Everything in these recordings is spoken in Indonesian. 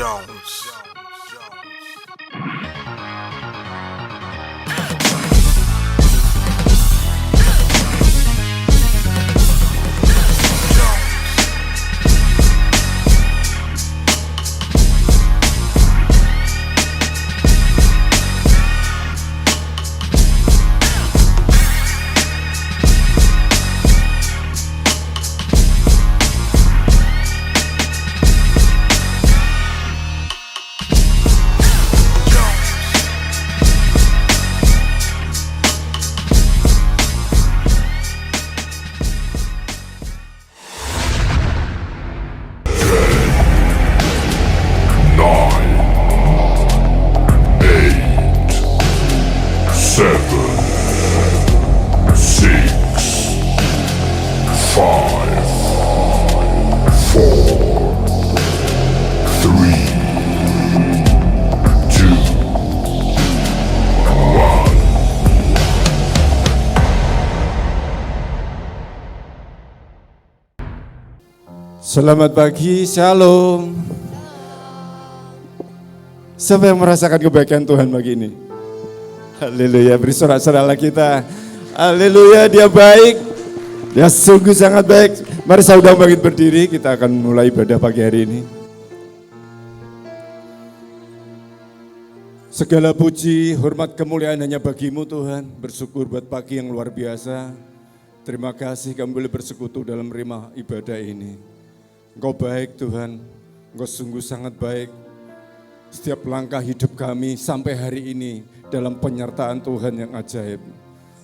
Jones. Selamat pagi, shalom. Siapa yang merasakan kebaikan Tuhan pagi ini? Haleluya, beri sorak-sorak kita. Haleluya, dia baik. Dia sungguh sangat baik. Mari saudara bangkit berdiri, kita akan mulai ibadah pagi hari ini. Segala puji, hormat, kemuliaan hanya bagimu Tuhan. Bersyukur buat pagi yang luar biasa. Terima kasih kami boleh bersekutu dalam rimah ibadah ini. Engkau baik Tuhan, Engkau sungguh sangat baik. Setiap langkah hidup kami sampai hari ini dalam penyertaan Tuhan yang ajaib.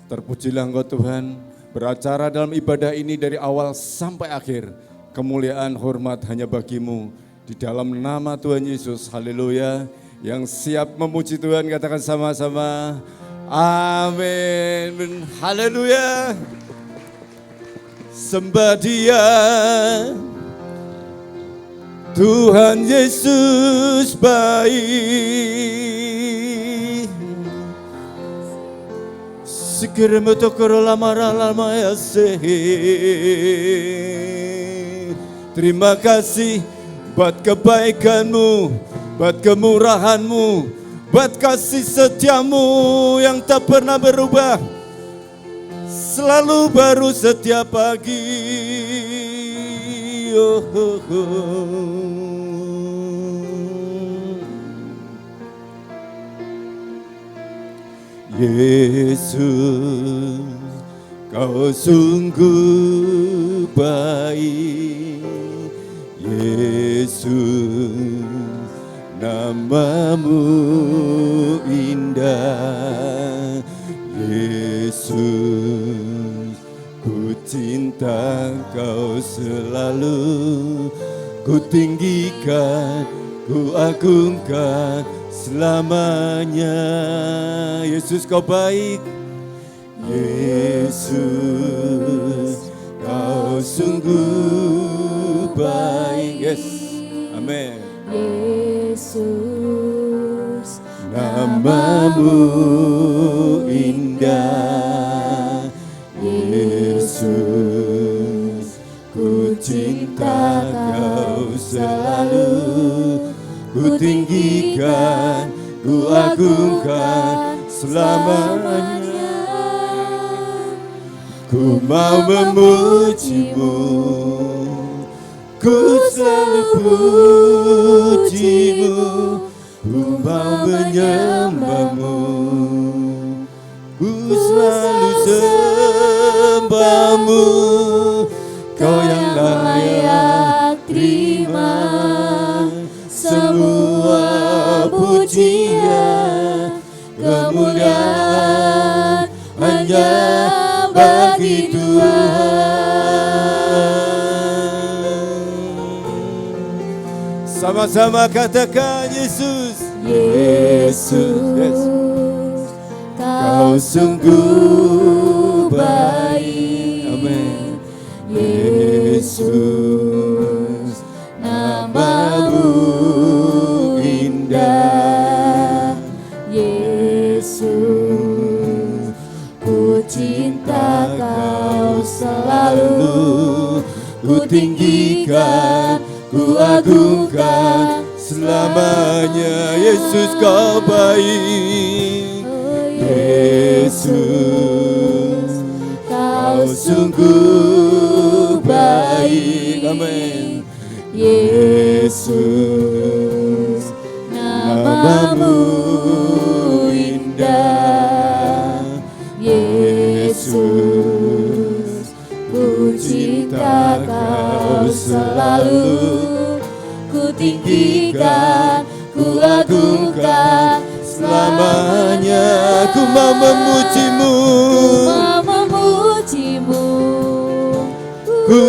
Terpujilah Engkau Tuhan, beracara dalam ibadah ini dari awal sampai akhir. Kemuliaan, hormat hanya bagimu. Di dalam nama Tuhan Yesus, haleluya. Yang siap memuji Tuhan, katakan sama-sama, amin, haleluya. Sembah Dia, Tuhan Yesus baik. Segera metokoro lama ya terima kasih buat kebaikanmu, buat kemurahanmu, buat kasih setiamu yang tak pernah berubah. Selalu baru setiap pagi. Oh, oh, oh. Yesus, Kau sungguh baik. Yesus, namamu indah. Yesus, ku cinta Kau selalu. Ku tinggikan, ku agungkan selamanya. Yesus Kau baik. Yesus, Kau sungguh baik. Yes, amin. Yesus, namamu indah. Yesus, ku cinta Kau selalu. Ku tinggikan, ku agungkan selamanya. Ku mau memujimu, ku selalu pujimu. Ku mau menyembahmu, ku selalu sembahmu. Kau yang layak terima semua pujian, kemuliaan hanya bagi Tuhan. Sama-sama katakan Yesus. Yesus, Kau sungguh baik. Amin. Yesus, namamu indah. Yesus, ku cinta Kau selalu. Ku tinggikan, ku agungkan selamanya. Yesus kau baik, Yesus kau sungguh baik. Amin. Yesus namamu indah, Yesus ku cinta kau selalu, ku tinggikan, ku agungkan selamanya. Ku mau memujimu, ku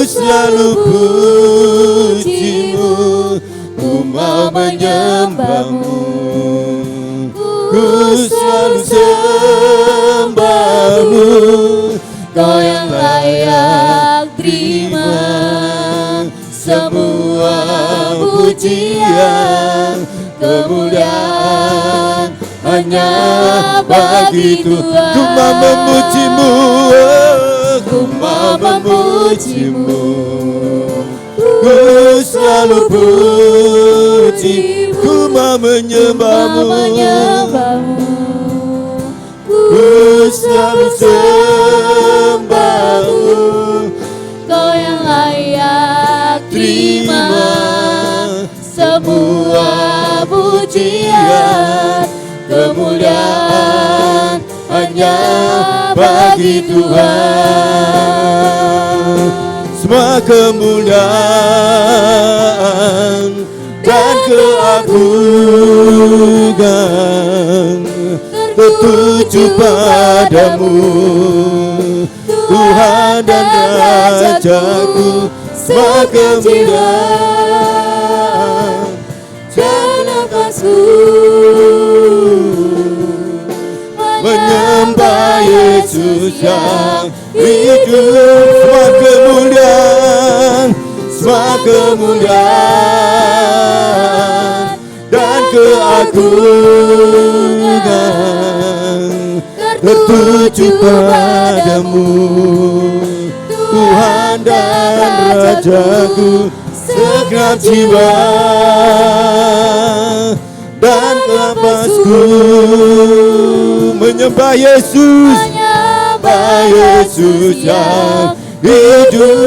selalu pujimu, ku mau menyembahmu, ku selalu sembahmu. Kau yang layak terima semua pujian, kemuliaan hanya bagi Tuhan. Ku mau memujimu, ku mau memujimu, ku selalu puji, ku mau menyembahmu, ku selalu sembahmu. Kau yang layak terima semua pujian, kemuliaan hanya bagi Tuhan. Semua kemuliaan dan keagungan tertuju padamu, Tuhan dan Rajaku. Semua kemuliaan dan nafasku menyembah Yesus yang hidup. Semua kemuliaan, semua kemuliaan dan keagungan tertuju padamu, Tuhan dan Rajaku. Segenap jiwa dan nafasku menyembah Yesus, menyembah Yesus yang hidup.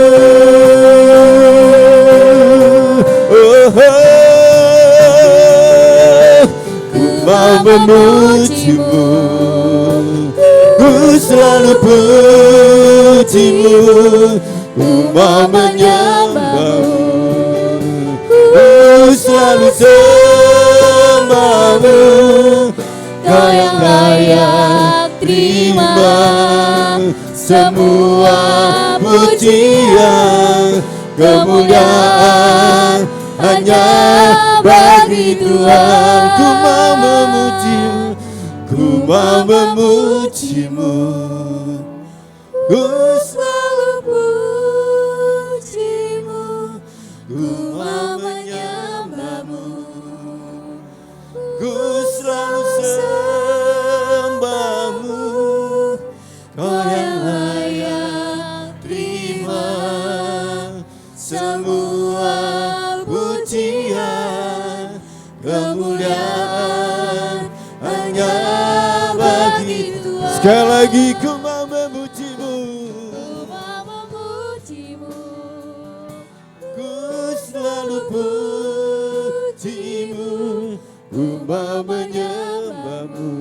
Ku mau memujimu, ku selalu pujimu, ku mau menyembahmu, ku selalu sembahmu. Kau yang layak terima semua pujian, kemuliaan hanya bagi Tuhan. Ku mau memujimu, ku mau memujimu, ku selalu pujimu, ku mau menyembahmu, ku selalu sembahmu. Kau yang layak terima semua pujian, kemuliaan hanya bagi Tuhan. Sekali lagi ku mau memujimu, ku selalu pujimu, ku mau menyembahmu,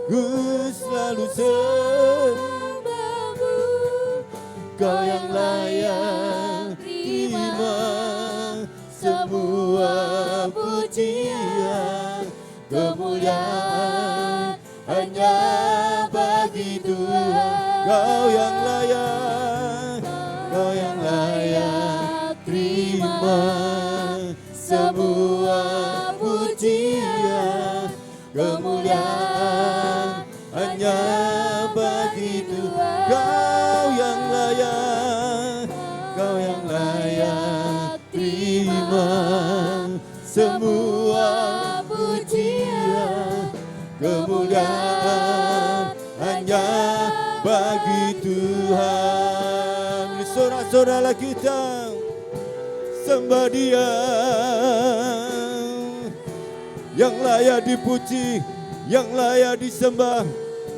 ku selalu sembahmu. Kau yang layak terima semua pujian, kemuliaan hanya bagi Tuhan. Kau yang layak, kau yang layak terima semua pujian, kemuliaan hanya bagi Tuhan. Kau yang layak, kau yang layak terima semua pujian, kemuliaan hanya bagi Tuhan. Sorak-soraklah kita sembah Dia. yang layak dipuji, yang layak disembah.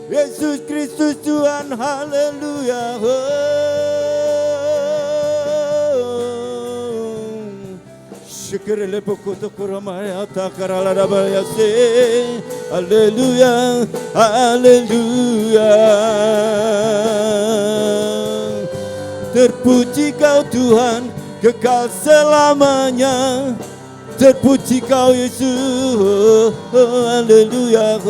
Yesus Kristus Tuhan, haleluya. Syukur lepoku tukuramaya takarala rabayase. Haleluya, haleluya. Terpuji kau Tuhan, kekal selamanya. Terpuji kau Yesus, haleluya.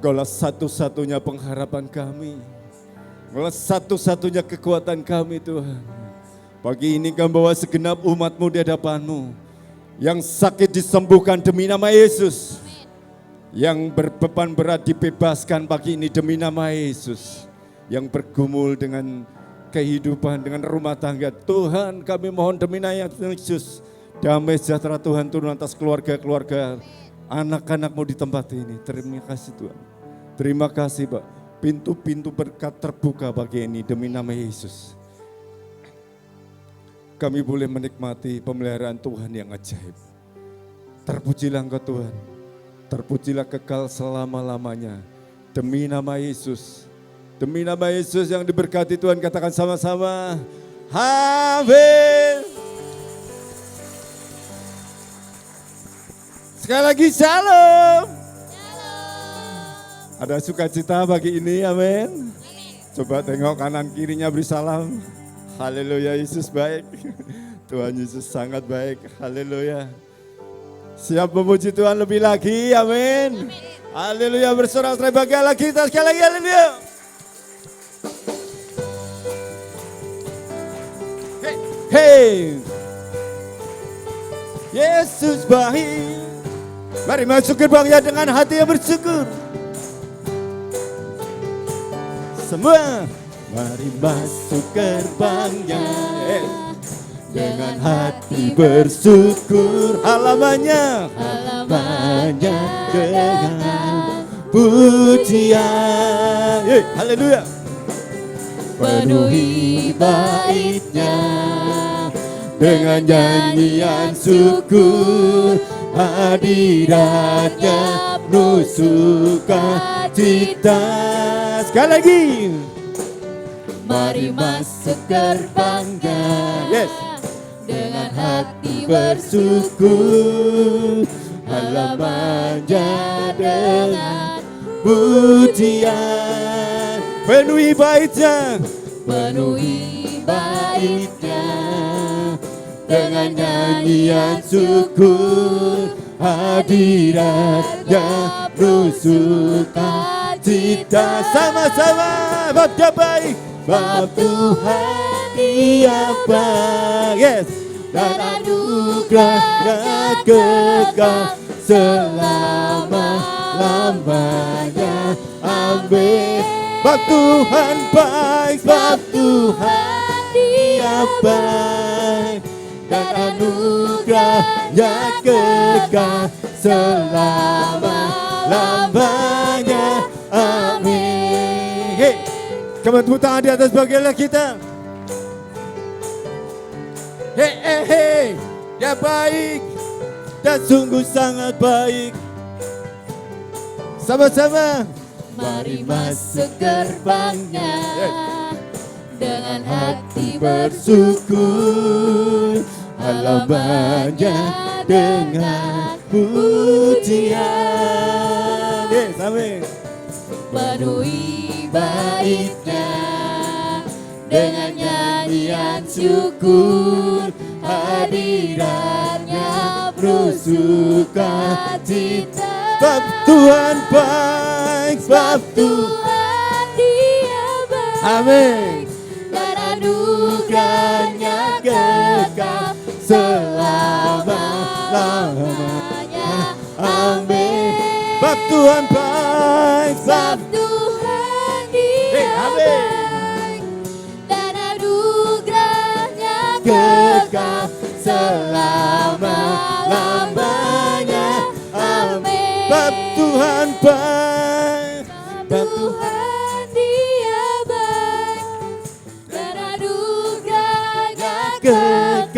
Engkaulah satu-satunya pengharapan kami. Engkaulah satu-satunya kekuatan kami Tuhan. Pagi ini kami bawa segenap umat-Mu di hadapan-Mu. Yang sakit disembuhkan demi nama Yesus. Yang berbeban berat dibebaskan pagi ini demi nama Yesus. Yang bergumul dengan kehidupan, dengan rumah tangga. Tuhan kami mohon demi nama Yesus. Damai sejahtera Tuhan turun atas keluarga-keluarga anak-anak-Mu di tempat ini. Terima kasih Tuhan. Terima kasih Pak. Pintu-pintu berkat terbuka bagi ini demi nama Yesus. Kami boleh menikmati pemeliharaan Tuhan yang ajaib. Terpujilah Engkau Tuhan. Terpujilah kekal selama-lamanya. Demi nama Yesus. Demi nama Yesus yang diberkati Tuhan, katakan sama-sama. Amin. Sekali lagi shalom. Ada sukacita pagi ini, amin. Coba tengok kanan kirinya, beri salam. Haleluya, Yesus baik. Tuhan Yesus sangat baik, haleluya. Siap memuji Tuhan lebih lagi, amin. Haleluya, bersorak-sorai bahagia lagi kita sekali lagi, haleluya. Hey, Yesus baik. Mari masuk gerbangnya dengan hati yang bersyukur. Semua, mari masuk gerbangnya dengan hati bersyukur. Halamannya dengan pujian. Haleluya. Penuhi baitnya dengan nyanyian syukur. Hadiratnya penuh sukacita. Sekali lagi. Mari masuk gerbangnya dengan hati bersyukur. Halamannya dengan pujian. Penuhi baitnya. Penuhi baitnya dengan nyanyian syukur. Hadiratnya penuh sukacita. Sama-sama bab dia baik, bab Tuhan dia baik, dan anugerahnya kekal selama-lamanya. Amin. Bab Tuhan baik, bab Tuhan dia baik, dan anugerahnya kekal selama-lamanya. Amin. Hey, kamu tepuk tangan di atas bagianlah kita. Hey, dia baik dan sungguh sangat baik. Sama-sama. Mari masuk gerbangnya dengan hati bersyukur. Halamannya dengan pujian. Amin. Penuhi baitnya dengan nyanyian syukur. Hadiratnya penuh sukacita. Sebab Tuhan baik, sebab Tuhan dia baik. Amin. Dan anugerahnya kekal selama-lamanya. Amin. Sebab Tuhan baik, Sebab Tuhan dia baik, dan anugerahnya kekal selama-lamanya. Amin. sebab Tuhan baik, Sebab Tuhan dia baik, dan anugerahnya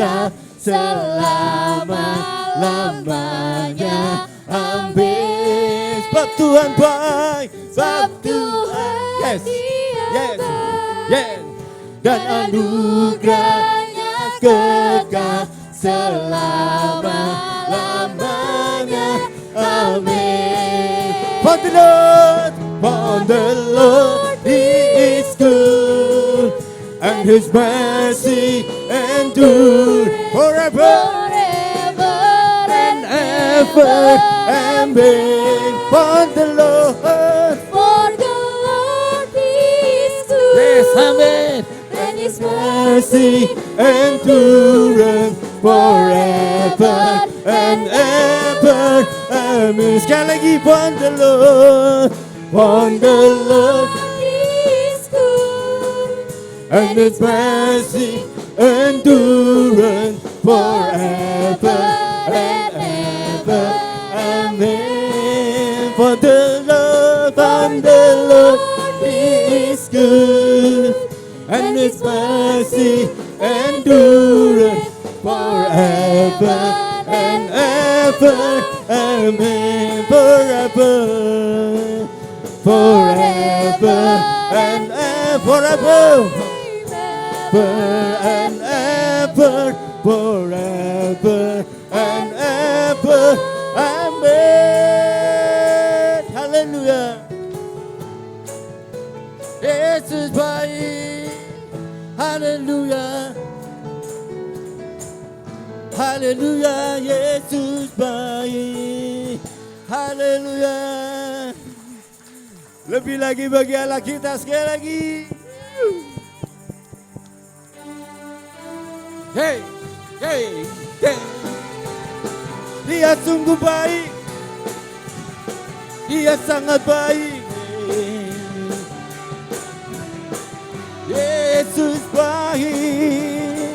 kekal selama-lamanya. Amin. Sebab Tuhan baik, Sebab Tuhan yes, Dia yes, baik. yes. Dan anugerahnya kekal selama-lamanya. Amin. For the Lord, He is good, and His mercy endure forever and ever. Amen. For the Lord, is good. yes, amen. And His Mercy endureth forever and ever. Amen. Sekali lagi, for the Lord is good. and His mercy endureth forever and ever. Amen. For the Lord, He is good, and His mercy endureth forever and ever. Amen. Forever and ever. Forever and ever. Amen. Haleluya. Yesus baik. Haleluya. Haleluya. Yesus baik. Haleluya. Lebih lagi bagi Allah kita sekali lagi. Hey, hey, hey. Dia sungguh baik. Dia sangat baik. Yesus baik.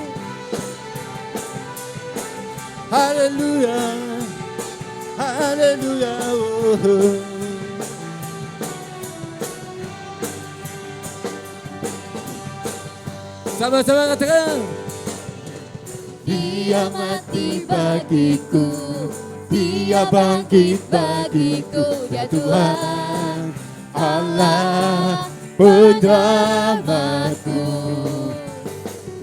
Haleluya. Haleluya. Oh. Sama-sama katakan. Dia mati bagiku, Dia bangkit bagiku, ya Tuhan Allah penyelamatku.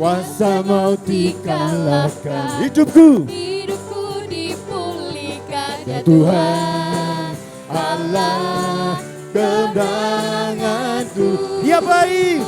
Kuasa maut dikalahkan, Hidupku dipulihkan, ya ya Tuhan Allah kemenanganku. Dia baik.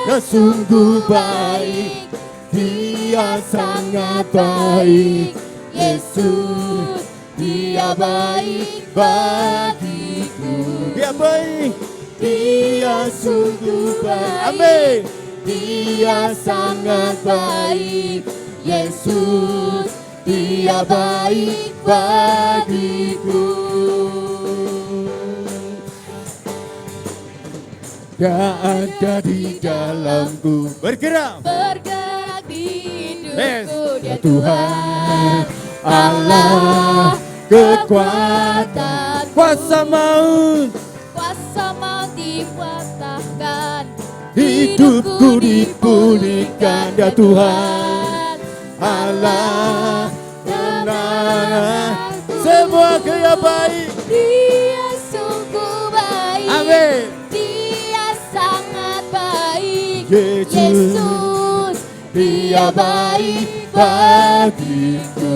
Dia sungguh baik. Dia sangat baik. Yesus, Dia baik bagiku. Dia baik. Dia sungguh baik. Amin. Dia sangat baik. Yesus, Dia baik bagiku. Dia ada di dalamku. Bergerak. Bergerak di Yes. hidupku, Ya Dia Tuhan Allah kekuatan. kuasa maut. Kuasa maut dipatahkan, Hidupku dipulihkan, ya Tuhan Allah kemenangan. Semua Dia baik. Dia sungguh baik. Amin. Dia sangat baik. Yesus, Yesus, Dia baik bagiku.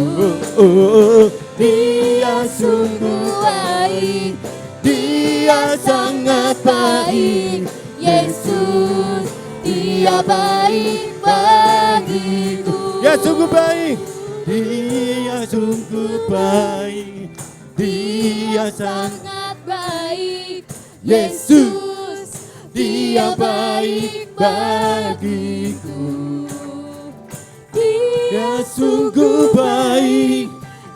Dia sungguh baik. Dia sangat baik. Yesus, Dia baik bagiku. Dia sungguh baik. Dia sungguh baik. Dia sangat baik. Yesus, Dia baik bagiku. Dia sungguh baik.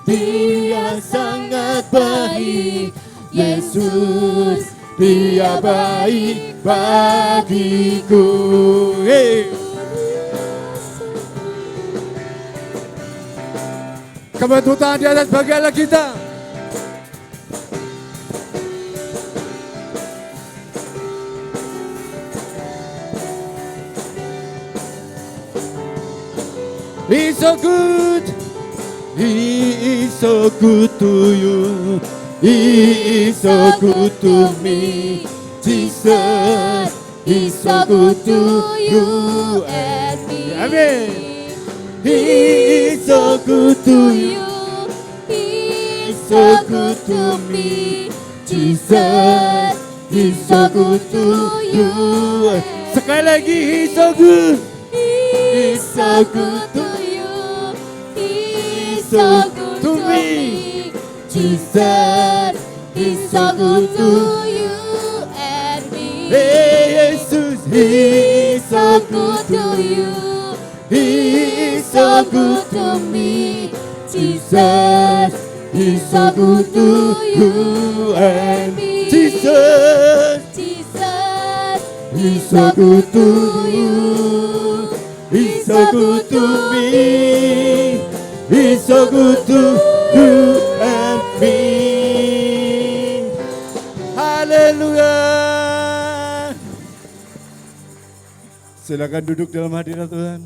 Dia sangat baik. Yesus, Dia baik bagiku. Hey. Kebetulan di atas bagi Allah kita. He's so good. He is so good to you. He is so good to me. Jesus is so good to you and me. Amen. He is so good to you. He is so good to me. Jesus is so good to you. Sekali lagi, He's so good. He is so good to you. He is so good to me. Jesus is so good to you and me. Hey, Jesus, He is So good to you. He is so good to me. Jesus is so good to you and me. Jesus, Jesus He's so good to you. He's so good to me. He's so good to you and me. Haleluya. Silakan duduk dalam hadirat Tuhan.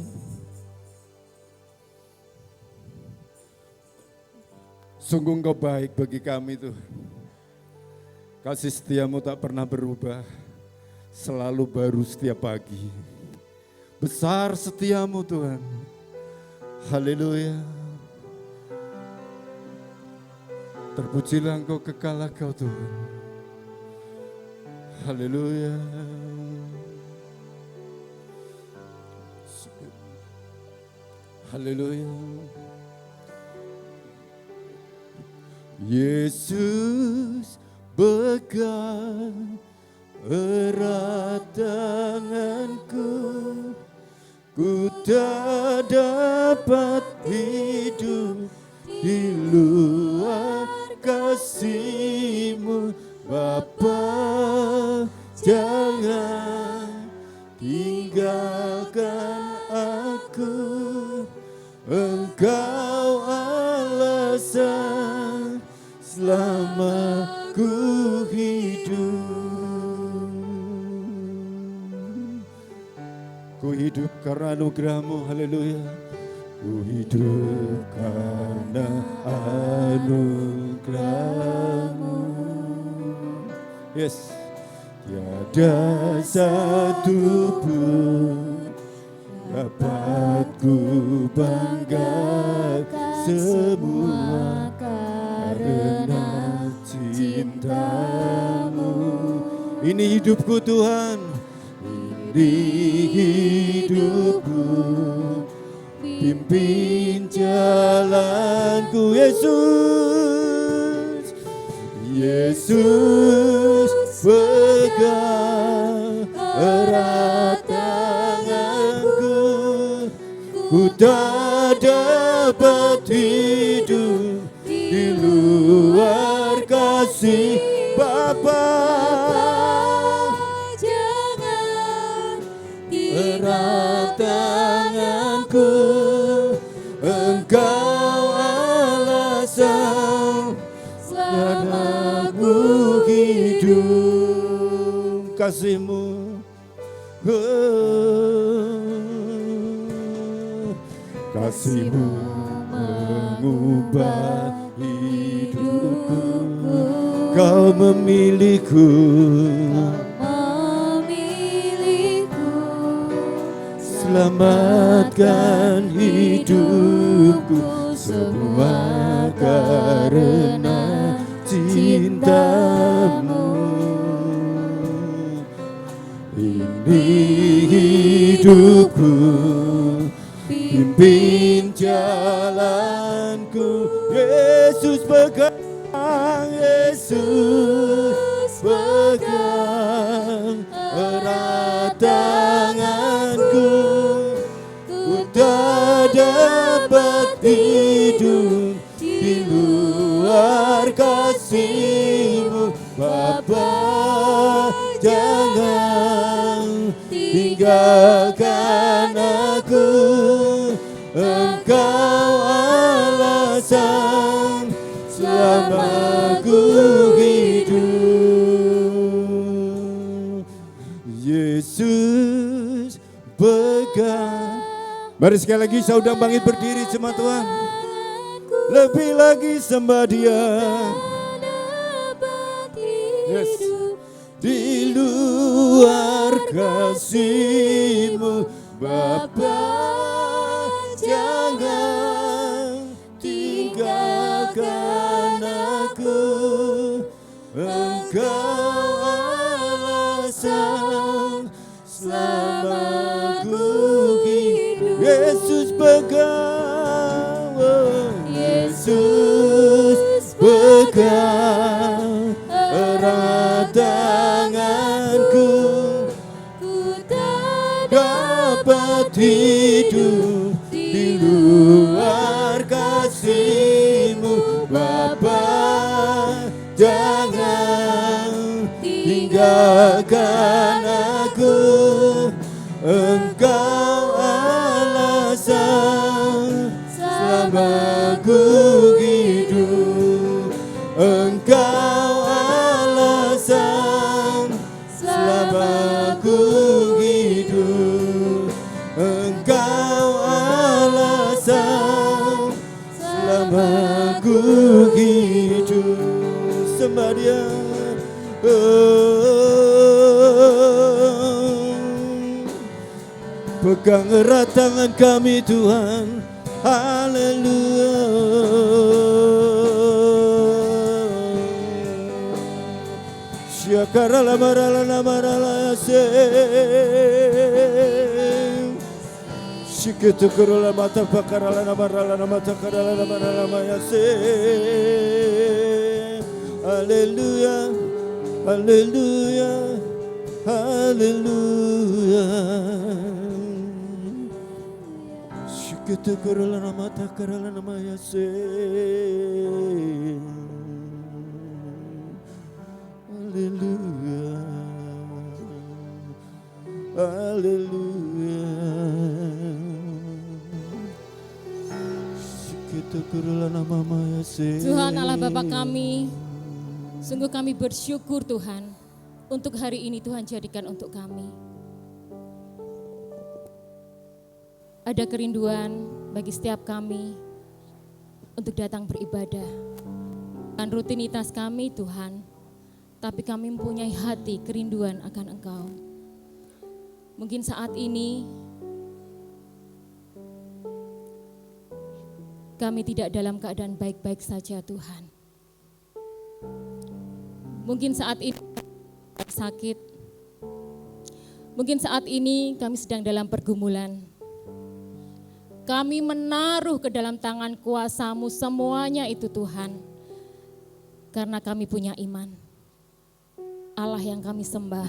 Sungguh Engkau baik bagi kami Tuhan. Kasih setiamu tak pernah berubah, selalu baru setiap pagi. Besar setiamu Tuhan. Haleluya. Terpujilah Engkau kekal Engkau Tuhan. Haleluya. Haleluya. Yesus pegang erat tanganku, ku tak dapat hidup di luar kasih-Mu Bapa. Jangan tinggalkan aku, Engkau alasan selama ku hidup. Ku hidup karena anugerah-Mu, haleluya. Ku hidup karena anugerah-Mu. Yes. Tiada satu pun dapat ku banggakan, semua karena cinta-Mu. Ini hidupku Tuhan, ini hidupku, pimpin jalanku Yesus. Yesus pegang erat tanganku, ku tak dapat hidup di luar kasih Bapa. Jangan Erat tanganku, Engkau alasan selama ku hidup. Kasih-Mu, kasih-Mu mengubah hidupku. Kau memilihku, selamatkan hidupku, semua karena cinta-Mu. Ini hidupku, pimpin jalanku. Yesus pegang, Yesus pegang erat tanganku, ku tak dapat hidup di luar kasih-Mu Bapa. Jangan tinggalkan aku, Engkau alasan selama ku hidup. Yesus pegang Mari sekali lagi saya undang bangkit berdiri jemaat Tuhan. Lebih lagi sembah Dia. Yes. Di luar kasih-Mu Bapa, jangan tinggalkan aku. Engkau alasan selama ku hidup. Yesus pegang, oh, Yesus pegang erat tanganku. Ku tak Dapat hidup di luar kasih-Mu Bapa, jangan tinggalkan aku. Engkau alasan selama ku hidup. Engkau alasan selama ku hidup. Engkau alasan selama ku hidup. Sembah Dia. Pegang erat tangan kami Tuhan. Haleluya. Syakarala marala marala se. Sikitu kurula mata pakarala marala mata karala marala maya se. Haleluya. Haleluya. Haleluya. Kita kerala nama tak kerala nama Yesus. Haleluya. Haleluya. Kita kerala nama Yesus. Tuhan Allah Bapa kami, sungguh kami bersyukur Tuhan untuk hari ini Tuhan jadikan untuk kami. Ada kerinduan bagi setiap kami untuk datang beribadah. Bukan rutinitas kami Tuhan, tapi kami mempunyai hati kerinduan akan Engkau. Mungkin saat ini kami tidak dalam keadaan baik-baik saja Tuhan. Mungkin saat ini sakit, mungkin saat ini kami sedang dalam pergumulan. Kami menaruh ke dalam tangan kuasa-Mu semuanya itu Tuhan. Karena kami punya iman. Allah yang kami sembah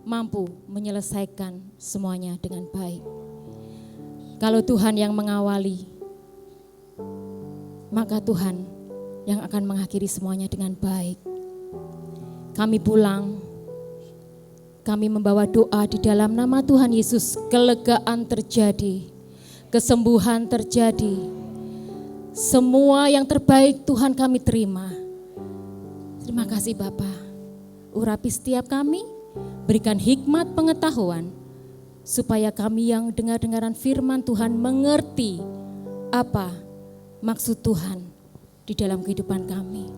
mampu menyelesaikan semuanya dengan baik. Kalau Tuhan yang mengawali, maka Tuhan yang akan mengakhiri semuanya dengan baik. Kami pulang, kami membawa doa di dalam nama Tuhan Yesus, kelegaan terjadi. Kesembuhan terjadi. Semua yang terbaik Tuhan kami terima. Terima kasih Bapa. Urapi setiap kami, berikan hikmat pengetahuan supaya kami yang dengar-dengaran firman Tuhan mengerti apa maksud Tuhan di dalam kehidupan kami.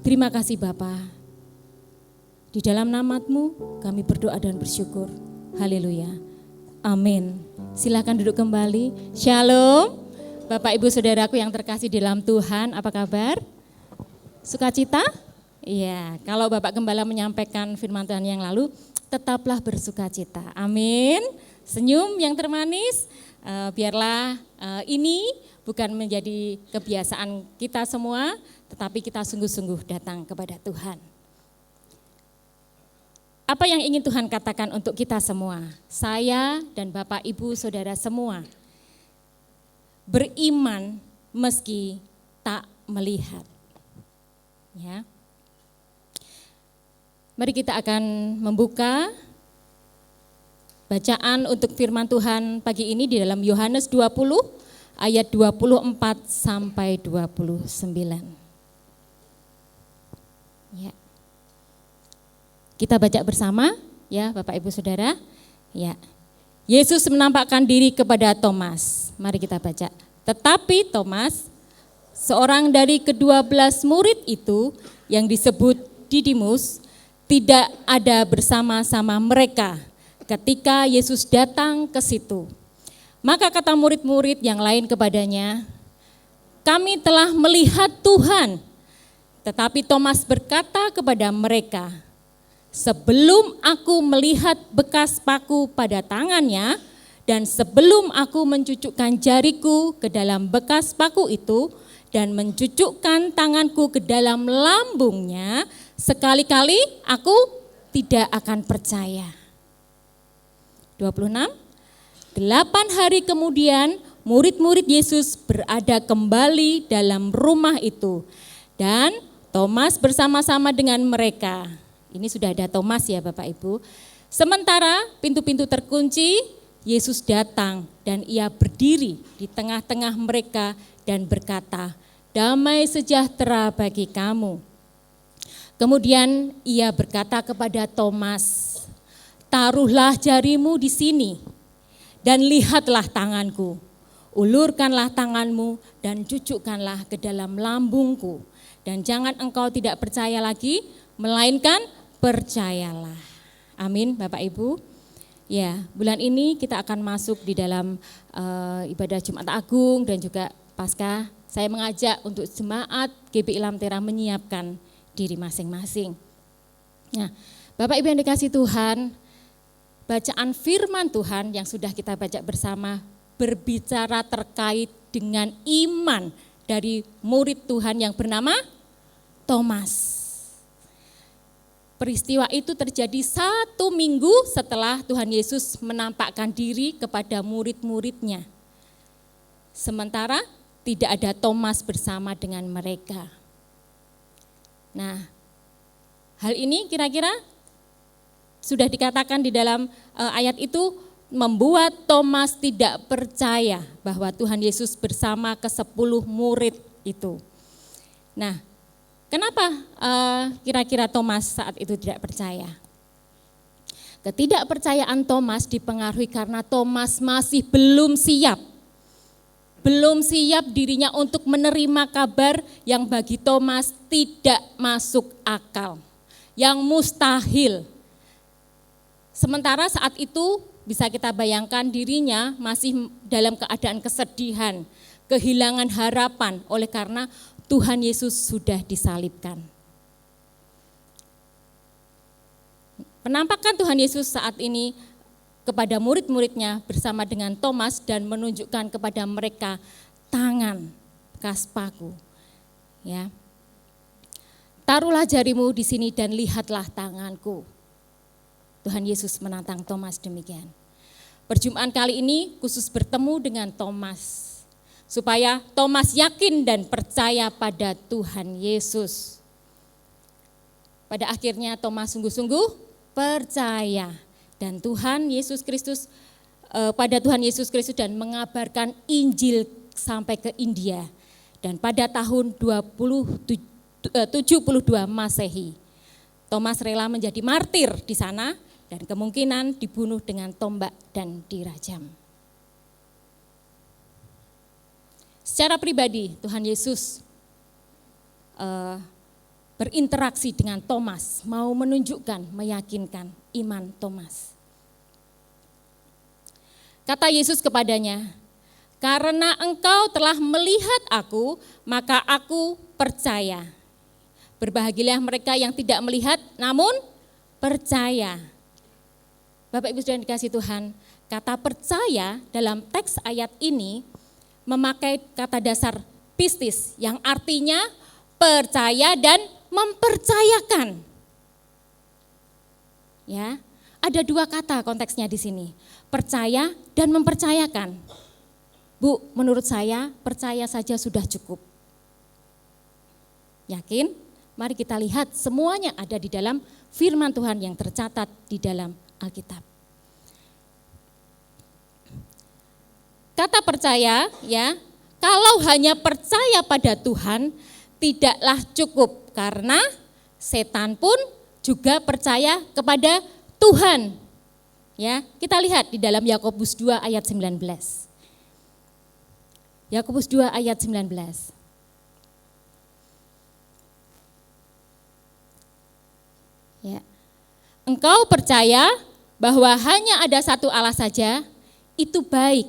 Terima kasih Bapa. Di dalam nama-Mu kami berdoa dan bersyukur. Haleluya. Amin. Silakan duduk kembali. Shalom. Bapak Ibu Saudaraku yang terkasih di dalam Tuhan, apa kabar? Sukacita? Iya, kalau Bapak Gembala menyampaikan firman Tuhan yang lalu, tetaplah bersukacita. Amin. Senyum yang termanis, biarlah ini bukan menjadi kebiasaan kita semua, tetapi kita sungguh-sungguh datang kepada Tuhan. Apa yang ingin Tuhan katakan untuk kita semua? Saya dan Bapak Ibu Saudara semua beriman meski tak melihat. Ya. Mari kita akan membuka bacaan untuk firman Tuhan pagi ini di dalam Yohanes 20 ayat 24 sampai 29. Ya. Kita baca bersama ya Bapak Ibu Saudara. Ya. Yesus menampakkan diri kepada Thomas. Mari kita baca. Tetapi Thomas, seorang dari ke-12 murid itu yang disebut Didimus, tidak ada bersama-sama mereka ketika Yesus datang ke situ. Maka kata murid-murid yang lain kepadanya, kami telah melihat Tuhan. Tetapi Thomas berkata kepada mereka, sebelum aku melihat bekas paku pada tangannya, dan sebelum aku mencucukkan jariku ke dalam bekas paku itu, dan mencucukkan tanganku ke dalam lambungnya, sekali-kali aku tidak akan percaya. 26. 8 hari kemudian murid-murid Yesus berada kembali dalam rumah itu, dan Thomas bersama-sama dengan mereka. Ini sudah ada Thomas ya Bapak Ibu. Sementara pintu-pintu terkunci, Yesus datang dan ia berdiri di tengah-tengah mereka dan berkata, damai sejahtera bagi kamu. Kemudian ia berkata kepada Thomas, taruhlah jarimu di sini dan lihatlah tanganku. Ulurkanlah tanganmu dan cucukkanlah ke dalam lambungku. Dan jangan engkau tidak percaya lagi, melainkan percayalah. Amin Bapak Ibu. Ya, bulan ini kita akan masuk di dalam ibadah Jumat Agung dan juga Paskah. Saya mengajak untuk jemaat GBI Lamtera menyiapkan diri masing-masing. Nah, Bapak Ibu yang dikasihi Tuhan, bacaan firman Tuhan yang sudah kita baca bersama berbicara terkait dengan iman dari murid Tuhan yang bernama Thomas. Peristiwa itu terjadi 1 minggu setelah Tuhan Yesus menampakkan diri kepada murid-muridnya. Sementara tidak ada Thomas bersama dengan mereka. Nah, hal ini kira-kira sudah dikatakan di dalam ayat itu membuat Thomas tidak percaya bahwa Tuhan Yesus bersama ke-10 murid itu. Nah, kenapa kira-kira Thomas saat itu tidak percaya? Ketidakpercayaan Thomas dipengaruhi karena Thomas masih belum siap. Belum siap dirinya untuk menerima kabar yang bagi Thomas tidak masuk akal, yang mustahil. Sementara saat itu bisa kita bayangkan dirinya masih dalam keadaan kesedihan, kehilangan harapan oleh karena Tuhan Yesus sudah disalibkan. Penampakan Tuhan Yesus saat ini kepada murid-muridnya bersama dengan Thomas dan menunjukkan kepada mereka tangan bekas paku. Ya. Taruhlah jarimu di sini dan lihatlah tanganku. Tuhan Yesus menantang Thomas demikian. Perjumpaan kali ini khusus bertemu dengan Thomas, supaya Thomas yakin dan percaya pada Tuhan Yesus. Pada akhirnya Thomas sungguh-sungguh percaya dan Tuhan Yesus Kristus pada Tuhan Yesus Kristus dan mengabarkan Injil sampai ke India. Dan pada tahun 72 Masehi, Thomas rela menjadi martir di sana dan kemungkinan dibunuh dengan tombak dan dirajam. Secara pribadi Tuhan Yesus berinteraksi dengan Thomas, mau menunjukkan, meyakinkan iman Thomas. Kata Yesus kepadanya, karena engkau telah melihat aku, maka aku percaya. Berbahagialah mereka yang tidak melihat, namun percaya. Bapak Ibu sudah dikasih Tuhan, kata percaya dalam teks ayat ini memakai kata dasar pistis yang artinya percaya dan mempercayakan. Ya, ada 2 kata konteksnya di sini, percaya dan mempercayakan. Bu, menurut saya percaya saja sudah cukup. Yakin? Mari kita lihat semuanya ada di dalam firman Tuhan yang tercatat di dalam Alkitab. Kata percaya, ya, kalau hanya percaya pada Tuhan tidaklah cukup karena setan pun juga percaya kepada Tuhan. Ya, kita lihat di dalam Yakobus 2 ayat 19. Yakobus 2 ayat 19. Ya. Engkau percaya bahwa hanya ada satu Allah saja, itu baik.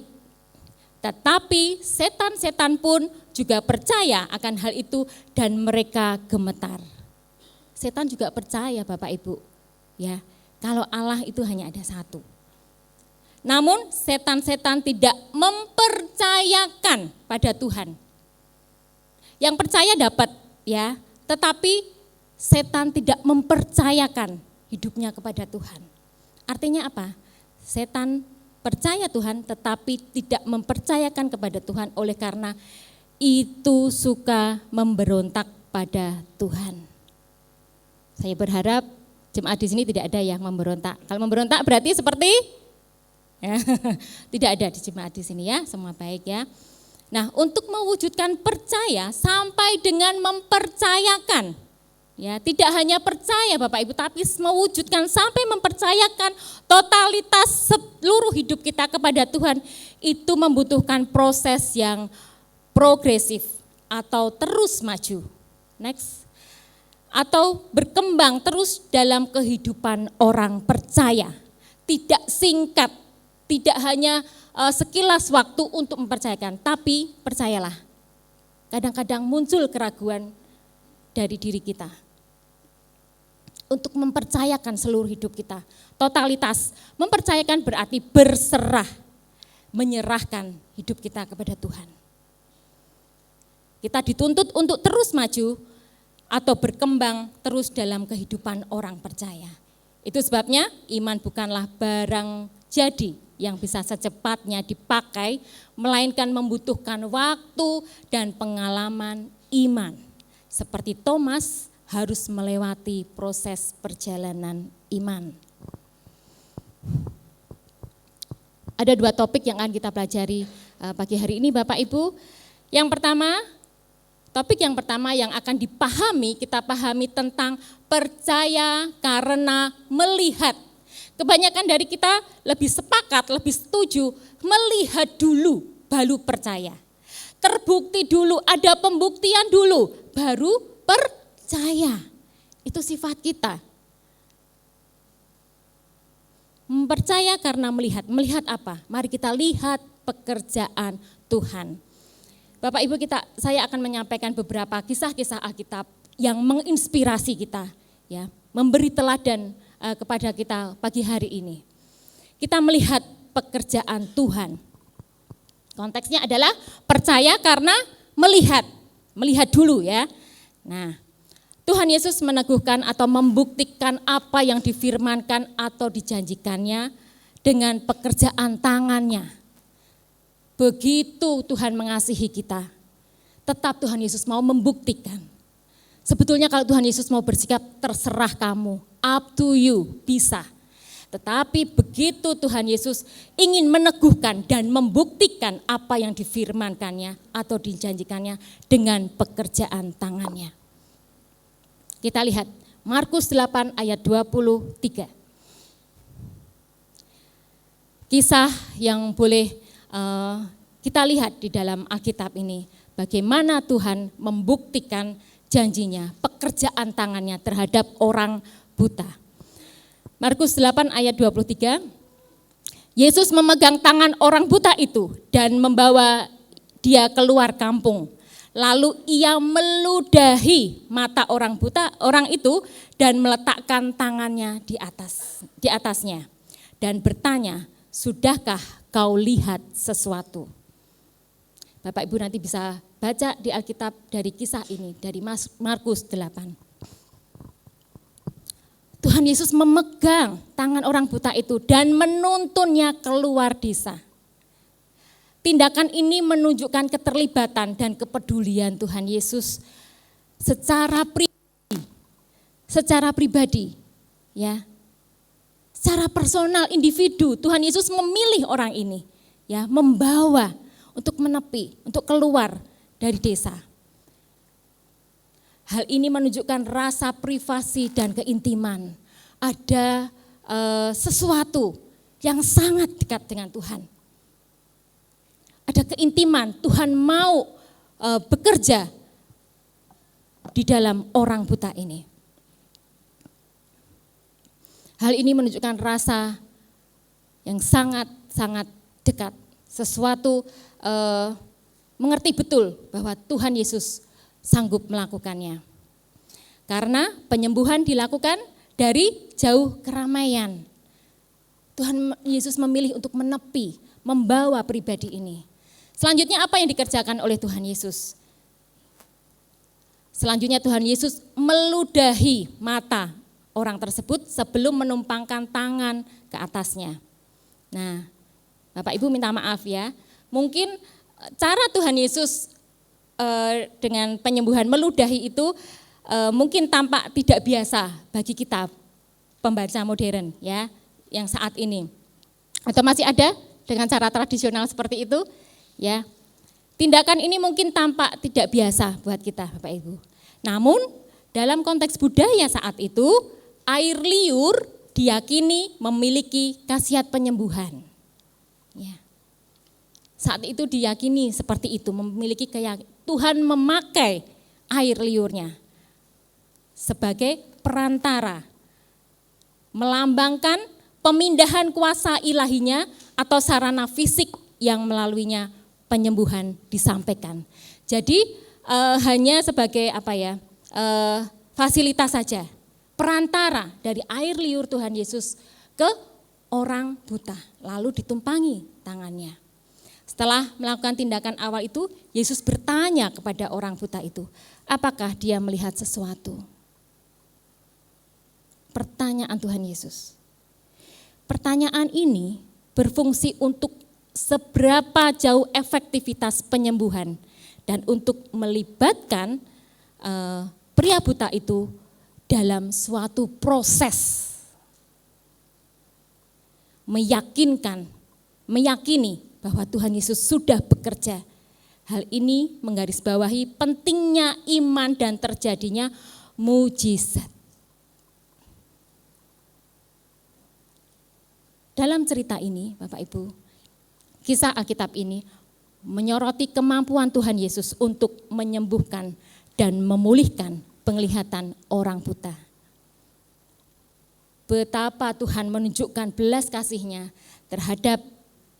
Tetapi setan-setan pun juga percaya akan hal itu dan mereka gemetar. Setan juga percaya Bapak Ibu, ya. Kalau Allah itu hanya ada satu. Namun setan-setan tidak mempercayakan pada Tuhan. Yang percaya dapat ya, tetapi setan tidak mempercayakan hidupnya kepada Tuhan. Artinya apa? Setan percaya Tuhan tetapi tidak mempercayakan kepada Tuhan oleh karena itu suka memberontak pada Tuhan. Saya berharap jemaat di sini tidak ada yang memberontak. Kalau memberontak berarti seperti ya, tidak ada di jemaat di sini ya, semua baik ya. Nah, untuk mewujudkan percaya sampai dengan mempercayakan, ya tidak hanya percaya Bapak Ibu, tapi mewujudkan sampai mempercayakan totalitas seluruh hidup kita kepada Tuhan, itu membutuhkan proses yang progresif atau terus maju. Next. Atau berkembang terus dalam kehidupan orang percaya. Tidak singkat, tidak hanya sekilas waktu untuk mempercayakan, tapi percayalah, kadang-kadang muncul keraguan dari diri kita. Untuk mempercayakan seluruh hidup kita, totalitas, mempercayakan berarti berserah, menyerahkan hidup kita kepada Tuhan. Kita dituntut untuk terus maju, atau berkembang terus dalam kehidupan orang percaya. Itu sebabnya iman bukanlah barang jadi yang bisa secepatnya dipakai, melainkan membutuhkan waktu dan pengalaman iman. Seperti Thomas harus melewati proses perjalanan iman. Ada dua topik yang akan kita pelajari pagi hari ini Bapak Ibu. Yang pertama, topik yang pertama yang akan dipahami, kita pahami tentang percaya karena melihat. Kebanyakan dari kita lebih sepakat, lebih setuju, melihat dulu baru percaya. Terbukti dulu, ada pembuktian dulu, baru percaya. Itu sifat kita. Mempercaya karena melihat. Melihat apa? Mari kita lihat pekerjaan Tuhan. Bapak Ibu saya akan menyampaikan beberapa kisah-kisah Alkitab yang menginspirasi kita, ya, memberi teladan kepada kita pagi hari ini. Kita melihat pekerjaan Tuhan. Konteksnya adalah percaya karena melihat dulu ya. Nah, Tuhan Yesus meneguhkan atau membuktikan apa yang difirmankan atau dijanjikannya dengan pekerjaan tangannya. Begitu Tuhan mengasihi kita, tetap Tuhan Yesus mau membuktikan. Sebetulnya kalau Tuhan Yesus mau bersikap, terserah kamu, up to you, bisa. Tetapi begitu Tuhan Yesus ingin meneguhkan dan membuktikan apa yang difirmankannya atau dijanjikannya dengan pekerjaan tangannya. Kita lihat Markus 8 ayat 23. Kisah yang boleh kita lihat di dalam Alkitab ini bagaimana Tuhan membuktikan janjinya, pekerjaan tangannya terhadap orang buta. Markus 8 ayat 23, Yesus memegang tangan orang buta itu dan membawa dia keluar kampung. Lalu ia meludahi mata orang buta, orang itu, dan meletakkan tangannya di atasnya dan bertanya, sudahkah kau lihat sesuatu? Bapak Ibu nanti bisa baca di Alkitab dari kisah ini, dari Markus 8. Tuhan Yesus memegang tangan orang buta itu dan menuntunnya keluar desa. Tindakan ini menunjukkan keterlibatan dan kepedulian Tuhan Yesus secara pribadi, ya. Secara personal, individu, Tuhan Yesus memilih orang ini, ya, membawa untuk menepi, untuk keluar dari desa. Hal ini menunjukkan rasa privasi dan keintiman. Ada sesuatu yang sangat dekat dengan Tuhan. Ada keintiman, Tuhan mau bekerja di dalam orang buta ini. Hal ini menunjukkan rasa yang sangat-sangat dekat. Sesuatu mengerti betul bahwa Tuhan Yesus sanggup melakukannya. Karena penyembuhan dilakukan dari jauh keramaian. Tuhan Yesus memilih untuk menepi, membawa pribadi ini. Selanjutnya apa yang dikerjakan oleh Tuhan Yesus? Selanjutnya Tuhan Yesus meludahi mata orang tersebut sebelum menumpangkan tangan ke atasnya. Nah, Bapak Ibu minta maaf ya, mungkin cara Tuhan Yesus dengan penyembuhan meludahi itu mungkin tampak tidak biasa bagi kita pembaca modern ya, yang saat ini. Atau masih ada dengan cara tradisional seperti itu ya. Tindakan ini mungkin tampak tidak biasa buat kita Bapak Ibu. Namun dalam konteks budaya saat itu, air liur diyakini memiliki khasiat penyembuhan. Ya. Saat itu diyakini seperti itu, memiliki Tuhan memakai air liurnya sebagai perantara, melambangkan pemindahan kuasa ilahinya atau sarana fisik yang melaluinya penyembuhan disampaikan. Jadi hanya sebagai fasilitas saja, perantara dari air liur Tuhan Yesus ke orang buta, lalu ditumpangi tangannya. Setelah melakukan tindakan awal itu, Yesus bertanya kepada orang buta itu, apakah dia melihat sesuatu? Pertanyaan Tuhan Yesus. Pertanyaan ini berfungsi untuk seberapa jauh efektivitas penyembuhan dan untuk melibatkan pria buta itu dalam suatu proses meyakini bahwa Tuhan Yesus sudah bekerja. Hal ini menggarisbawahi pentingnya iman dan terjadinya mujizat. Dalam cerita ini, Bapak Ibu, kisah Alkitab ini menyoroti kemampuan Tuhan Yesus untuk menyembuhkan dan memulihkan penglihatan orang buta. Betapa Tuhan menunjukkan belas kasih-Nya terhadap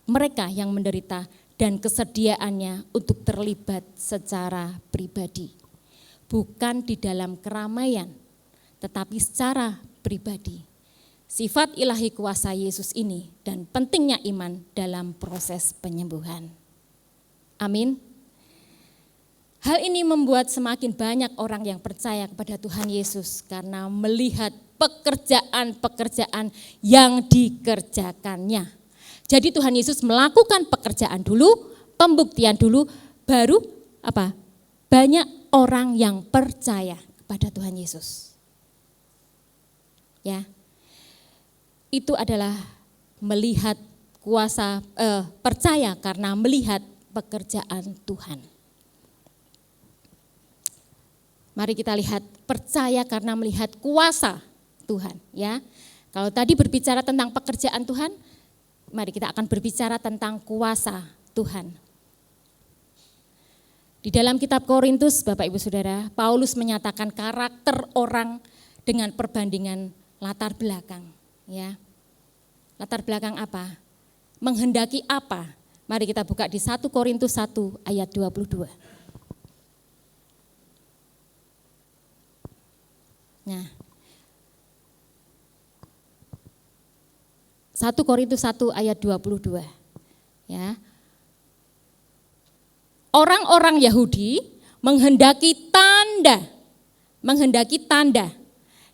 mereka yang menderita dan kesediaannya untuk terlibat secara pribadi. Bukan di dalam keramaian, tetapi secara pribadi. Sifat ilahi kuasa Yesus ini dan pentingnya iman dalam proses penyembuhan. Amin. Hal ini membuat semakin banyak orang yang percaya kepada Tuhan Yesus karena melihat pekerjaan-pekerjaan yang dikerjakannya. Jadi Tuhan Yesus melakukan pekerjaan dulu, pembuktian dulu, baru banyak orang yang percaya kepada Tuhan Yesus. Ya. Itu adalah melihat percaya karena melihat pekerjaan Tuhan. Mari kita lihat percaya karena melihat kuasa Tuhan, ya. Kalau tadi berbicara tentang pekerjaan Tuhan, mari kita akan berbicara tentang kuasa Tuhan. Di dalam kitab Korintus, Bapak Ibu Saudara, Paulus menyatakan karakter orang dengan perbandingan latar belakang. Ya, latar belakang apa? Menghendaki apa? Mari kita buka di 1 Korintus 1 ayat 22. Nah, 1 Korintus 1 ayat 22. Ya. Orang-orang Yahudi menghendaki tanda.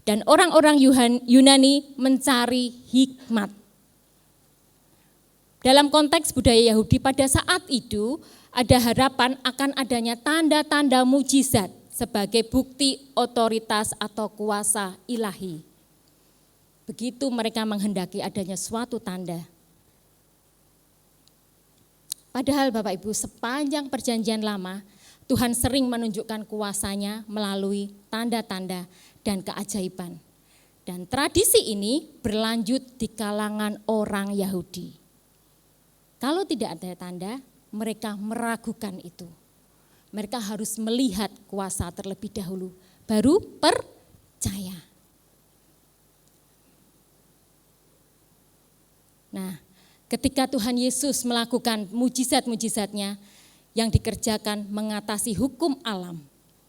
Dan orang-orang Yunani mencari hikmat. Dalam konteks budaya Yahudi pada saat itu ada harapan akan adanya tanda-tanda mujizat sebagai bukti otoritas atau kuasa ilahi. Begitu mereka menghendaki adanya suatu tanda. Padahal Bapak Ibu, sepanjang perjanjian lama Tuhan sering menunjukkan kuasa-Nya melalui tanda-tanda dan keajaiban. Dan tradisi ini berlanjut di kalangan orang Yahudi. Kalau tidak ada tanda, mereka meragukan itu. Mereka harus melihat kuasa terlebih dahulu, baru percaya. Nah, ketika Tuhan Yesus melakukan mujizat-mujizatnya yang dikerjakan mengatasi hukum alam,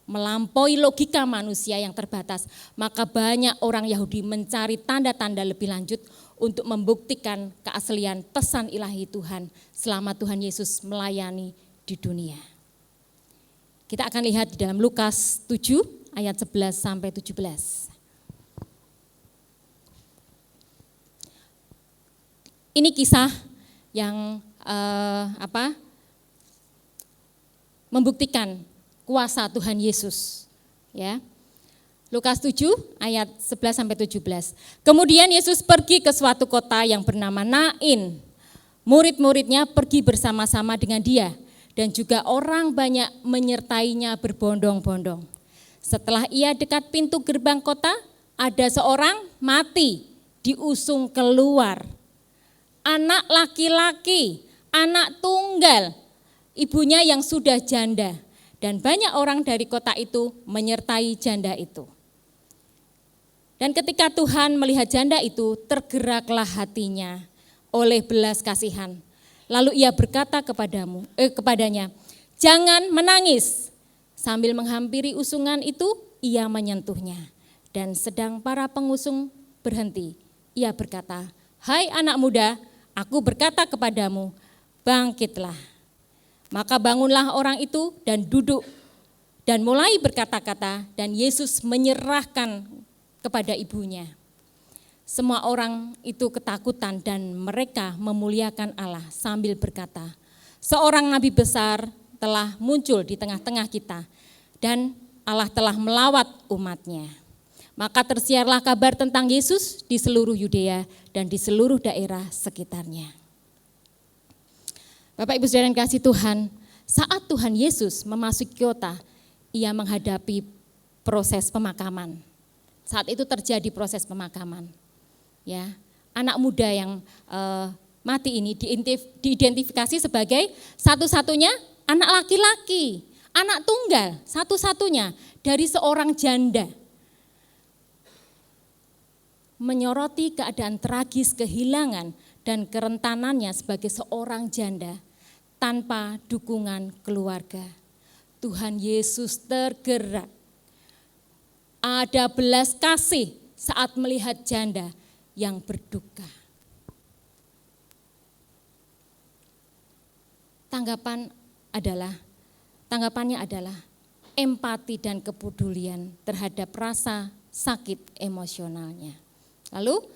melampaui logika manusia yang terbatas, maka banyak orang Yahudi mencari tanda-tanda lebih lanjut untuk membuktikan keaslian pesan ilahi Tuhan selama Tuhan Yesus melayani di dunia. Kita akan lihat di dalam Lukas 7 ayat 11 sampai 17. Ini kisah yang membuktikan kuasa Tuhan Yesus, ya. Lukas 7 ayat 11 sampai 17. Kemudian Yesus pergi ke suatu kota yang bernama Nain. Murid-muridnya pergi bersama-sama dengan dia dan juga orang banyak menyertainya berbondong-bondong. Setelah ia dekat pintu gerbang kota, ada seorang mati diusung keluar. Anak laki-laki, anak tunggal, ibunya yang sudah janda. Dan banyak orang dari kota itu menyertai janda itu. Dan ketika Tuhan melihat janda itu, tergeraklah hatinya oleh belas kasihan. Lalu ia berkata kepadanya, jangan menangis. Sambil menghampiri usungan itu, ia menyentuhnya. Dan sedang para pengusung berhenti, ia berkata, hai anak muda, aku berkata kepadamu, bangkitlah. Maka bangunlah orang itu dan duduk dan mulai berkata-kata, dan Yesus menyerahkan kepada ibunya. Semua orang itu ketakutan dan mereka memuliakan Allah sambil berkata, seorang nabi besar telah muncul di tengah-tengah kita dan Allah telah melawat umatnya. Maka tersiarlah kabar tentang Yesus di seluruh Yudea dan di seluruh daerah sekitarnya. Bapak Ibu Saudara yang kasih Tuhan, saat Tuhan Yesus memasuki kota, ia menghadapi proses pemakaman. Saat itu terjadi proses pemakaman. Ya, anak muda yang mati ini diidentifikasi sebagai satu-satunya anak laki-laki, anak tunggal, satu-satunya dari seorang janda. Menyoroti keadaan tragis kehilangan dan kerentanannya sebagai seorang janda tanpa dukungan keluarga. Tuhan Yesus tergerak. Ada belas kasih saat melihat janda yang berduka. Tanggapannya adalah empati dan kepedulian terhadap rasa sakit emosionalnya. Lalu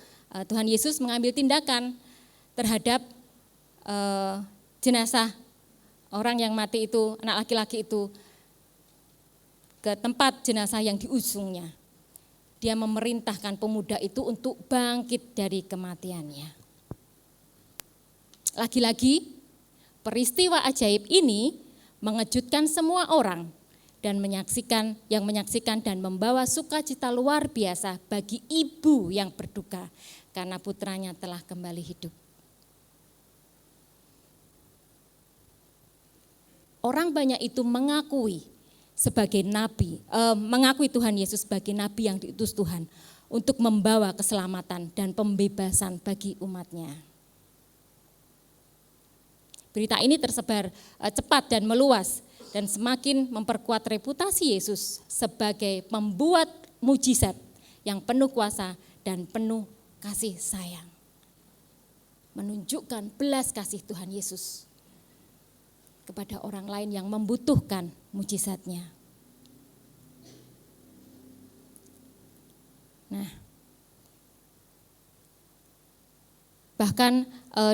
Tuhan Yesus mengambil tindakan terhadap jenazah orang yang mati itu, anak laki-laki itu, ke tempat jenazah yang diusungnya. Dia memerintahkan pemuda itu untuk bangkit dari kematiannya. Lagi-lagi, peristiwa ajaib ini mengejutkan semua orang dan menyaksikan dan membawa sukacita luar biasa bagi ibu yang berduka karena putranya telah kembali hidup. Orang banyak itu mengakui sebagai nabi, mengakui Tuhan Yesus sebagai nabi yang diutus Tuhan untuk membawa keselamatan dan pembebasan bagi umatnya. Berita ini tersebar cepat dan meluas dan semakin memperkuat reputasi Yesus sebagai pembuat mujizat yang penuh kuasa dan penuh kasih sayang. Menunjukkan belas kasih Tuhan Yesus kepada orang lain yang membutuhkan mujizatnya. Nah, bahkan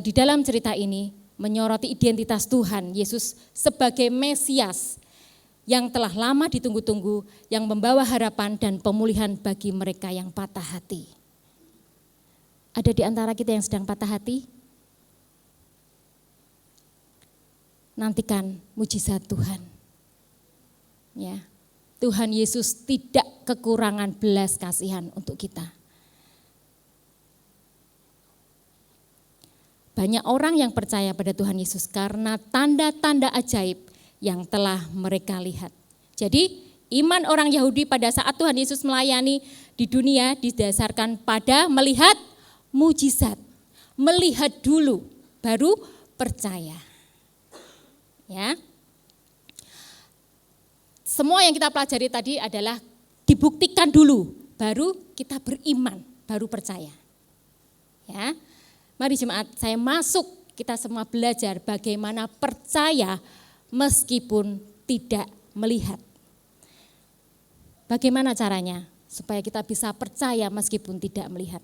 di dalam cerita ini menyoroti identitas Tuhan Yesus sebagai Mesias yang telah lama ditunggu-tunggu, yang membawa harapan dan pemulihan bagi mereka yang patah hati. Ada di antara kita yang sedang patah hati? Nantikan mujizat Tuhan. Ya, Tuhan Yesus tidak kekurangan belas kasihan untuk kita. Banyak orang yang percaya pada Tuhan Yesus karena tanda-tanda ajaib yang telah mereka lihat. Jadi iman orang Yahudi pada saat Tuhan Yesus melayani di dunia didasarkan pada melihat mujizat. Melihat dulu, baru percaya. Ya. Semua yang kita pelajari tadi adalah dibuktikan dulu, baru kita beriman, baru percaya. Ya. Mari jemaat, saya masuk, kita semua belajar bagaimana percaya meskipun tidak melihat. Bagaimana caranya supaya kita bisa percaya meskipun tidak melihat?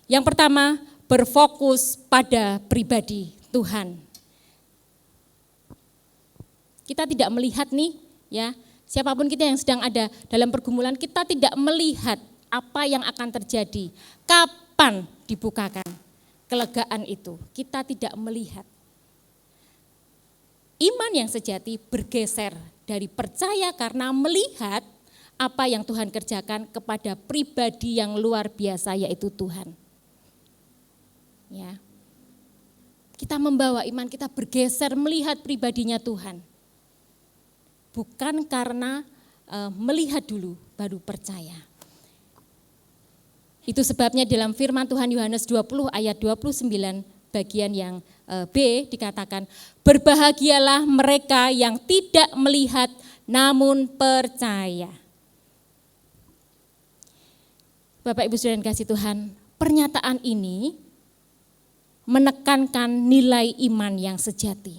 Yang pertama, berfokus pada pribadi Tuhan. Kita tidak melihat nih, ya, siapapun kita yang sedang ada dalam pergumulan, kita tidak melihat apa yang akan terjadi, kapan dibukakan kelegaan itu, kita tidak melihat. Iman yang sejati bergeser dari percaya karena melihat apa yang Tuhan kerjakan kepada pribadi yang luar biasa, yaitu Tuhan. Ya. Kita membawa iman kita bergeser melihat pribadinya Tuhan. Bukan karena melihat dulu baru percaya. Itu sebabnya dalam firman Tuhan Yohanes 20 ayat 29 bagian yang B dikatakan, berbahagialah mereka yang tidak melihat namun percaya. Bapak Ibu Saudara yang kasih Tuhan, pernyataan ini menekankan nilai iman yang sejati.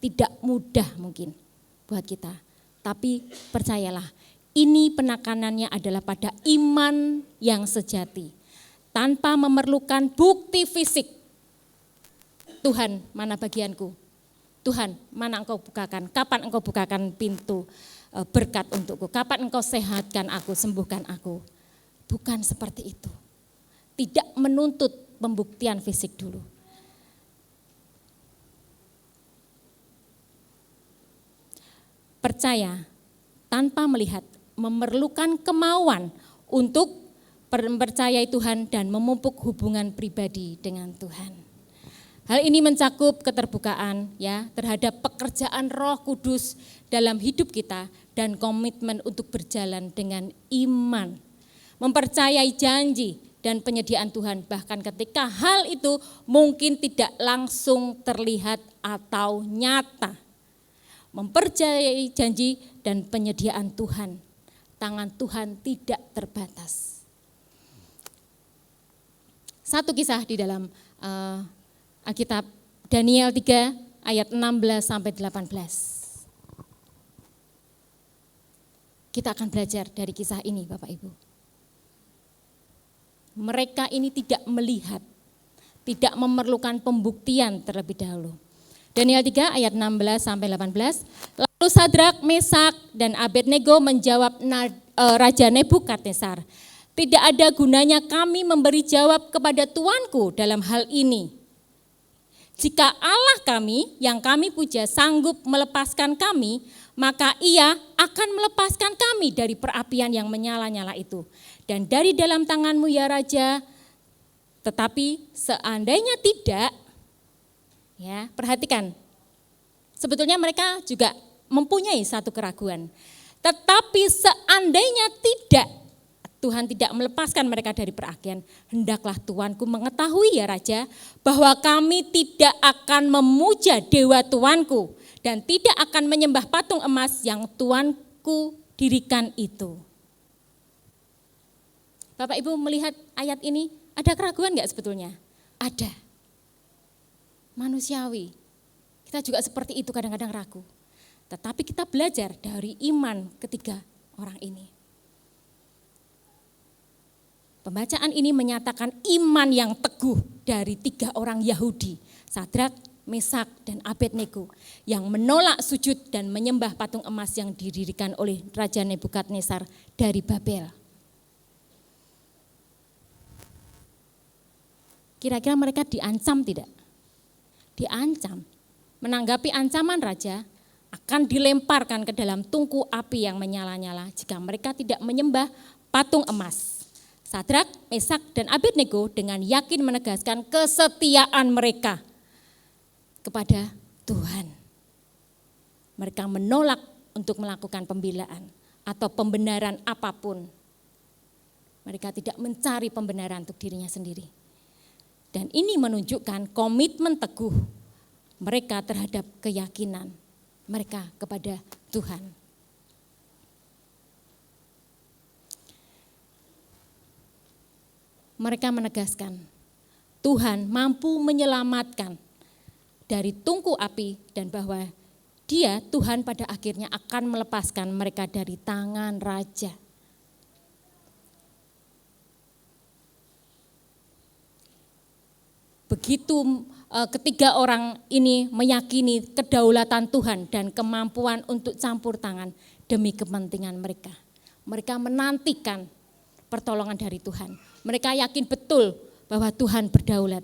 Tidak mudah mungkin buat kita, tapi percayalah, ini penekanannya adalah pada iman yang sejati. Tanpa memerlukan bukti fisik. Tuhan, mana bagianku? Tuhan, mana engkau bukakan? Kapan engkau bukakan pintu berkat untukku? Kapan engkau sehatkan aku, sembuhkan aku? Bukan seperti itu. Tidak menuntut pembuktian fisik dulu. Percaya tanpa melihat memerlukan kemauan untuk mempercayai Tuhan dan memupuk hubungan pribadi dengan Tuhan. Hal ini mencakup keterbukaan ya terhadap pekerjaan Roh Kudus dalam hidup kita dan komitmen untuk berjalan dengan iman. Mempercayai janji dan penyediaan Tuhan bahkan ketika hal itu mungkin tidak langsung terlihat atau nyata. Mempercayai janji dan penyediaan Tuhan. Tangan Tuhan tidak terbatas. Satu kisah di dalam Alkitab Daniel 3 ayat 16 sampai 18. Kita akan belajar dari kisah ini Bapak Ibu. Mereka ini tidak melihat, tidak memerlukan pembuktian terlebih dahulu. Daniel 3 ayat 16 sampai 18. Lalu Sadrak, Mesak dan Abednego menjawab Raja Nebukadnezar, tidak ada gunanya kami memberi jawab kepada tuanku dalam hal ini. Jika Allah kami yang kami puja sanggup melepaskan kami, maka ia akan melepaskan kami dari perapian yang menyala-nyala itu. Dan dari dalam tanganmu ya Raja, tetapi seandainya tidak, ya perhatikan, sebetulnya mereka juga mempunyai satu keraguan. Tetapi seandainya tidak, Tuhan tidak melepaskan mereka dari perapian, hendaklah tuanku mengetahui ya Raja, bahwa kami tidak akan memuja dewa tuanku dan tidak akan menyembah patung emas yang tuanku dirikan itu. Bapak Ibu melihat ayat ini, ada keraguan enggak sebetulnya? Ada. Manusiawi. Kita juga seperti itu kadang-kadang ragu. Tetapi kita belajar dari iman ketiga orang ini. Pembacaan ini menyatakan iman yang teguh dari 3 orang Yahudi, Sadrak, Mesak, dan Abednego, yang menolak sujud dan menyembah patung emas yang didirikan oleh Raja Nebukadnezar dari Babel. Kira-kira mereka diancam tidak? Diancam. Menanggapi ancaman raja, akan dilemparkan ke dalam tungku api yang menyala-nyala jika mereka tidak menyembah patung emas. Sadrak, Mesak, dan Abednego dengan yakin menegaskan kesetiaan mereka kepada Tuhan. Mereka menolak untuk melakukan pembelaan atau pembenaran apapun. Mereka tidak mencari pembenaran untuk dirinya sendiri. Dan ini menunjukkan komitmen teguh mereka terhadap keyakinan mereka kepada Tuhan. Mereka menegaskan Tuhan mampu menyelamatkan dari tungku api dan bahwa Dia, Tuhan, pada akhirnya akan melepaskan mereka dari tangan raja. Begitu ketiga orang ini meyakini kedaulatan Tuhan dan kemampuan untuk campur tangan demi kepentingan mereka. Mereka menantikan pertolongan dari Tuhan. Mereka yakin betul bahwa Tuhan berdaulat.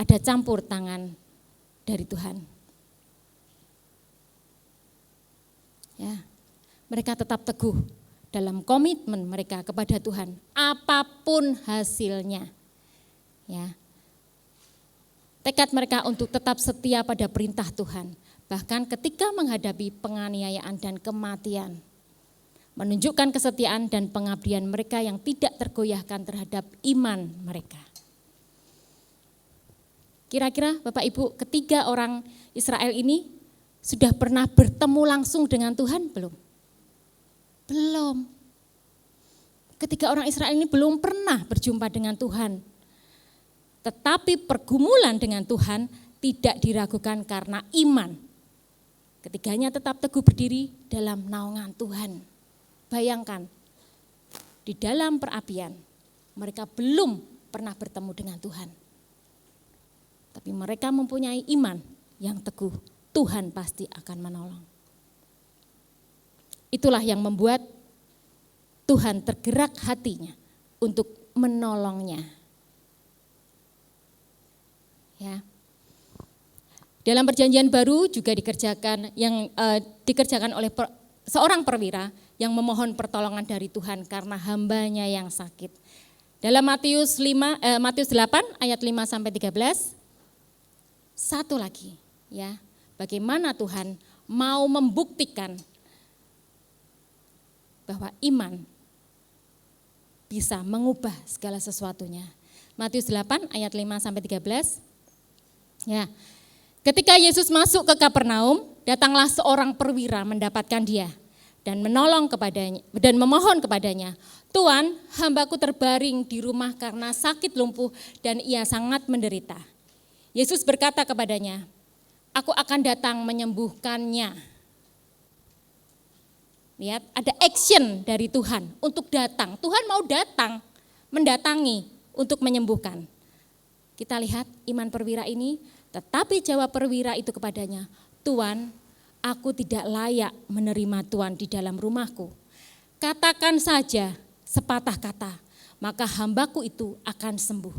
Ada campur tangan dari Tuhan. Ya, mereka tetap teguh dalam komitmen mereka kepada Tuhan, apapun hasilnya. Ya, tekad mereka untuk tetap setia pada perintah Tuhan, bahkan ketika menghadapi penganiayaan dan kematian, menunjukkan kesetiaan dan pengabdian mereka yang tidak tergoyahkan terhadap iman mereka. Kira-kira Bapak Ibu, ketiga orang Israel ini sudah pernah bertemu langsung dengan Tuhan belum? Belum. Ketiga orang Israel ini belum pernah berjumpa dengan Tuhan. Tetapi pergumulan dengan Tuhan tidak diragukan karena iman. Ketiganya tetap teguh berdiri dalam naungan Tuhan. Bayangkan, di dalam perapian mereka belum pernah bertemu dengan Tuhan. Tapi mereka mempunyai iman yang teguh. Tuhan pasti akan menolong. Itulah yang membuat Tuhan tergerak hatinya untuk menolongnya. Ya. Dalam perjanjian baru juga dikerjakan oleh seorang perwira yang memohon pertolongan dari Tuhan karena hambanya yang sakit. Dalam Matius 8 ayat 5 sampai 13, satu lagi, ya, bagaimana Tuhan mau membuktikan bahwa iman bisa mengubah segala sesuatunya. Matius 8 ayat 5 sampai 13. Ya. Ketika Yesus masuk ke Kapernaum, datanglah seorang perwira mendapatkan dia dan menolong kepadanya dan memohon kepadanya, "Tuan, hambaku terbaring di rumah karena sakit lumpuh dan ia sangat menderita." Yesus berkata kepadanya, "Aku akan datang menyembuhkannya." Lihat, ada action dari Tuhan untuk datang. Tuhan mau datang, mendatangi untuk menyembuhkan. Kita lihat iman perwira ini, tetapi jawab perwira itu kepadanya, "Tuan, aku tidak layak menerima Tuan di dalam rumahku. Katakan saja sepatah kata, maka hambaku itu akan sembuh.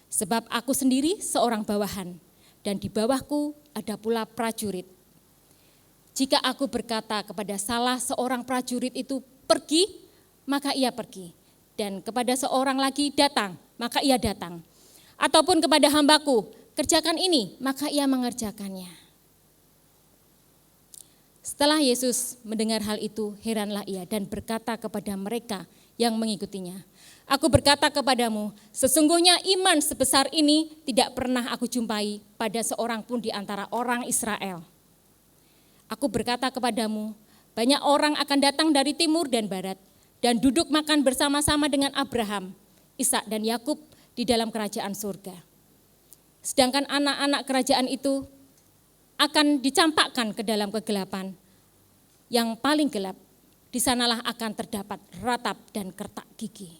Sebab aku sendiri seorang bawahan, dan di bawahku ada pula prajurit. Jika aku berkata kepada salah seorang prajurit itu pergi, maka ia pergi. Dan kepada seorang lagi datang, maka ia datang. Ataupun kepada hambaku, kerjakan ini, maka ia mengerjakannya." Setelah Yesus mendengar hal itu, heranlah ia dan berkata kepada mereka yang mengikutinya, "Aku berkata kepadamu, sesungguhnya iman sebesar ini tidak pernah aku jumpai pada seorang pun di antara orang Israel. Aku berkata kepadamu, banyak orang akan datang dari timur dan barat dan duduk makan bersama-sama dengan Abraham, Ishak dan Yakub di dalam kerajaan surga. Sedangkan anak-anak kerajaan itu akan dicampakkan ke dalam kegelapan yang paling gelap. Di sanalah akan terdapat ratap dan kertak gigi."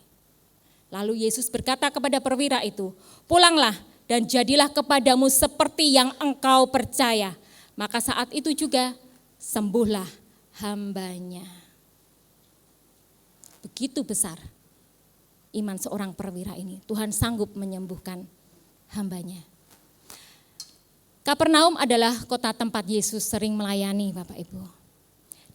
Lalu Yesus berkata kepada perwira itu, "Pulanglah dan jadilah kepadamu seperti yang engkau percaya." Maka saat itu juga sembuhlah hambanya. Begitu besar iman seorang perwira ini. Tuhan sanggup menyembuhkan hambanya. Kapernaum adalah kota tempat Yesus sering melayani, Bapak Ibu.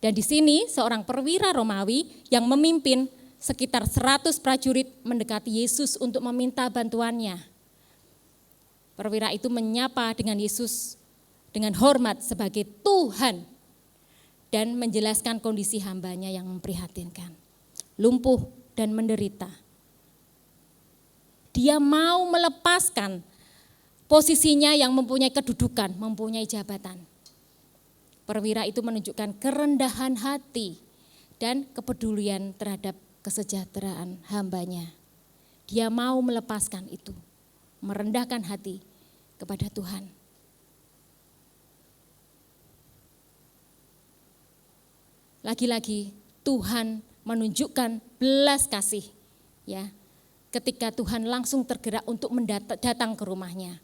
Dan di sini seorang perwira Romawi yang memimpin sekitar 100 prajurit mendekati Yesus untuk meminta bantuannya. Perwira itu menyapa dengan Yesus dengan hormat sebagai Tuhan dan menjelaskan kondisi hambanya yang memprihatinkan, lumpuh dan menderita. Dia mau melepaskan posisinya yang mempunyai kedudukan, mempunyai jabatan. Perwira itu menunjukkan kerendahan hati dan kepedulian terhadap kesejahteraan hambanya. Dia mau melepaskan itu, merendahkan hati kepada Tuhan. Lagi-lagi Tuhan menunjukkan belas kasih, ya. Ketika Tuhan langsung tergerak untuk datang ke rumahnya.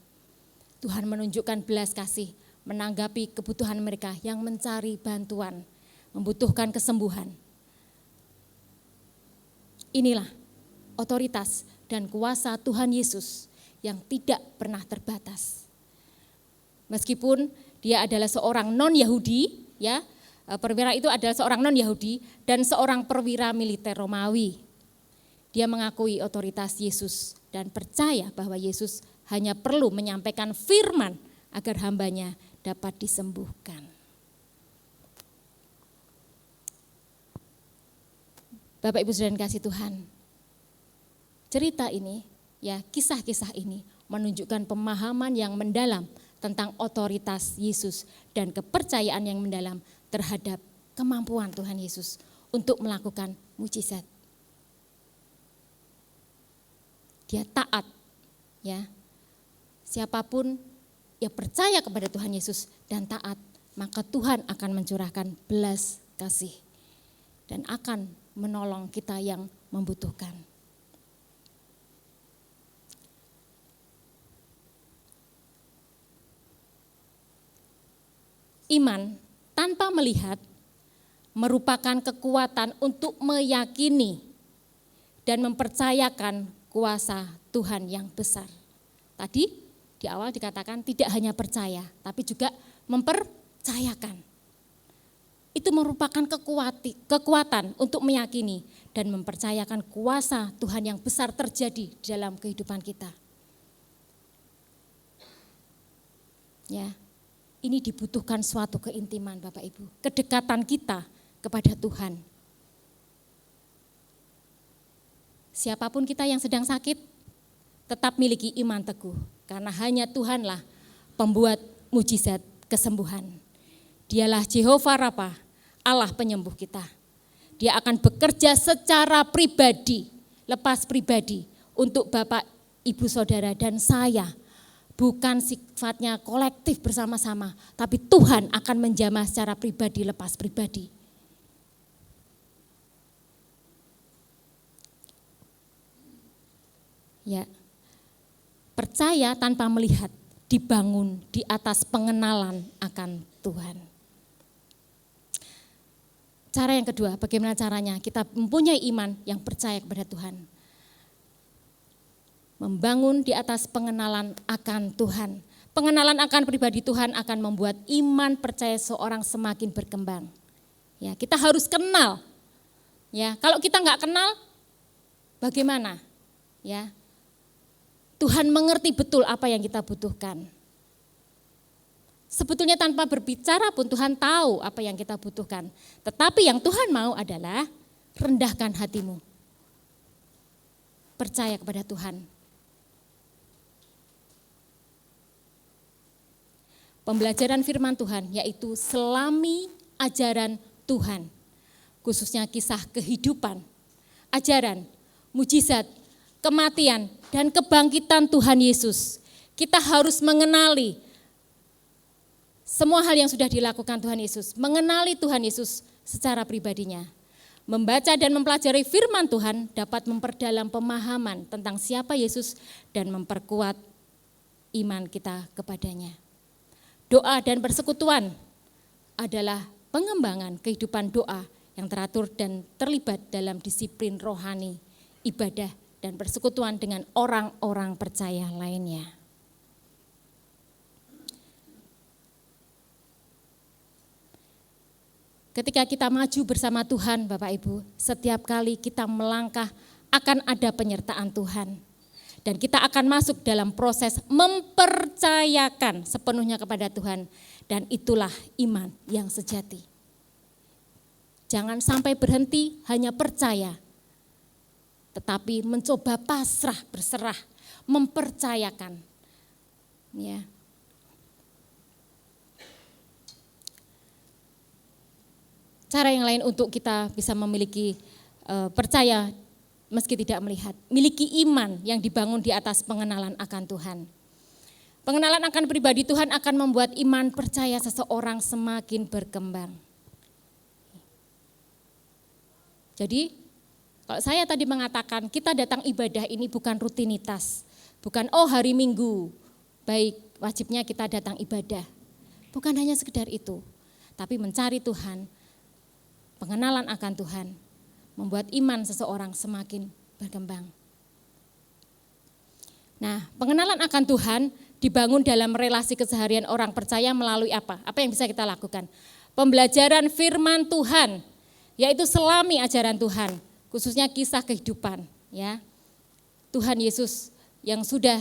Tuhan menunjukkan belas kasih, menanggapi kebutuhan mereka yang mencari bantuan, membutuhkan kesembuhan. Inilah otoritas dan kuasa Tuhan Yesus yang tidak pernah terbatas. Meskipun dia adalah seorang non-Yahudi, ya, perwira itu adalah seorang non-Yahudi dan seorang perwira militer Romawi. Dia mengakui otoritas Yesus dan percaya bahwa Yesus hanya perlu menyampaikan firman agar hambanya dapat disembuhkan. Bapak Ibu Saudara yang kasih Tuhan, cerita ini, ya, kisah-kisah ini menunjukkan pemahaman yang mendalam tentang otoritas Yesus dan kepercayaan yang mendalam terhadap kemampuan Tuhan Yesus untuk melakukan mujizat. Dia taat, ya. Siapapun yang percaya kepada Tuhan Yesus dan taat, maka Tuhan akan mencurahkan belas kasih dan akan menolong kita yang membutuhkan. Iman tanpa melihat merupakan kekuatan untuk meyakini dan mempercayakan kuasa Tuhan yang besar. Tadi di awal dikatakan tidak hanya percaya, tapi juga mempercayakan. Itu merupakan kekuatan untuk meyakini dan mempercayakan kuasa Tuhan yang besar terjadi di dalam kehidupan kita. Ya. Ini dibutuhkan suatu keintiman Bapak Ibu, kedekatan kita kepada Tuhan. Siapapun kita yang sedang sakit, tetap miliki iman teguh, karena hanya Tuhanlah pembuat mujizat kesembuhan. Dialah Jehovah Rafa, Allah penyembuh kita. Dia akan bekerja secara pribadi, lepas pribadi untuk Bapak, Ibu, Saudara dan saya. Bukan sifatnya kolektif bersama-sama, tapi Tuhan akan menjamah secara pribadi, lepas pribadi. Ya, percaya tanpa melihat dibangun di atas pengenalan akan Tuhan. Cara yang kedua, bagaimana caranya kita mempunyai iman yang percaya kepada Tuhan? Membangun di atas pengenalan akan Tuhan. Pengenalan akan pribadi Tuhan akan membuat iman percaya seorang semakin berkembang. Ya, kita harus kenal. Ya, kalau kita nggak kenal, bagaimana? Ya, Tuhan mengerti betul apa yang kita butuhkan. Sebetulnya tanpa berbicara pun Tuhan tahu apa yang kita butuhkan. Tetapi yang Tuhan mau adalah rendahkan hatimu. Percaya kepada Tuhan. Pembelajaran firman Tuhan yaitu selami ajaran Tuhan, khususnya kisah kehidupan, ajaran, mujizat, kematian, dan kebangkitan Tuhan Yesus. Kita harus mengenali semua hal yang sudah dilakukan Tuhan Yesus, mengenali Tuhan Yesus secara pribadinya. Membaca dan mempelajari firman Tuhan dapat memperdalam pemahaman tentang siapa Yesus dan memperkuat iman kita kepadanya. Doa dan persekutuan adalah pengembangan kehidupan doa yang teratur dan terlibat dalam disiplin rohani, ibadah, dan persekutuan dengan orang-orang percaya lainnya. Ketika kita maju bersama Tuhan Bapak Ibu, setiap kali kita melangkah akan ada penyertaan Tuhan. Dan kita akan masuk dalam proses mempercayakan sepenuhnya kepada Tuhan. Dan itulah iman yang sejati. Jangan sampai berhenti hanya percaya, tetapi mencoba pasrah, berserah, mempercayakan. Ya. Cara yang lain untuk kita bisa memiliki percaya meski tidak melihat. Miliki iman yang dibangun di atas pengenalan akan Tuhan. Pengenalan akan pribadi Tuhan akan membuat iman percaya seseorang semakin berkembang. Jadi kalau saya tadi mengatakan kita datang ibadah ini bukan rutinitas. Bukan hari Minggu, baik wajibnya kita datang ibadah. Bukan hanya sekedar itu. Tapi mencari Tuhan, pengenalan akan Tuhan, membuat iman seseorang semakin berkembang. Nah, pengenalan akan Tuhan dibangun dalam relasi keseharian orang percaya melalui apa? Apa yang bisa kita lakukan? Pembelajaran firman Tuhan, yaitu selami ajaran Tuhan, khususnya kisah kehidupan. Ya, Tuhan Yesus yang sudah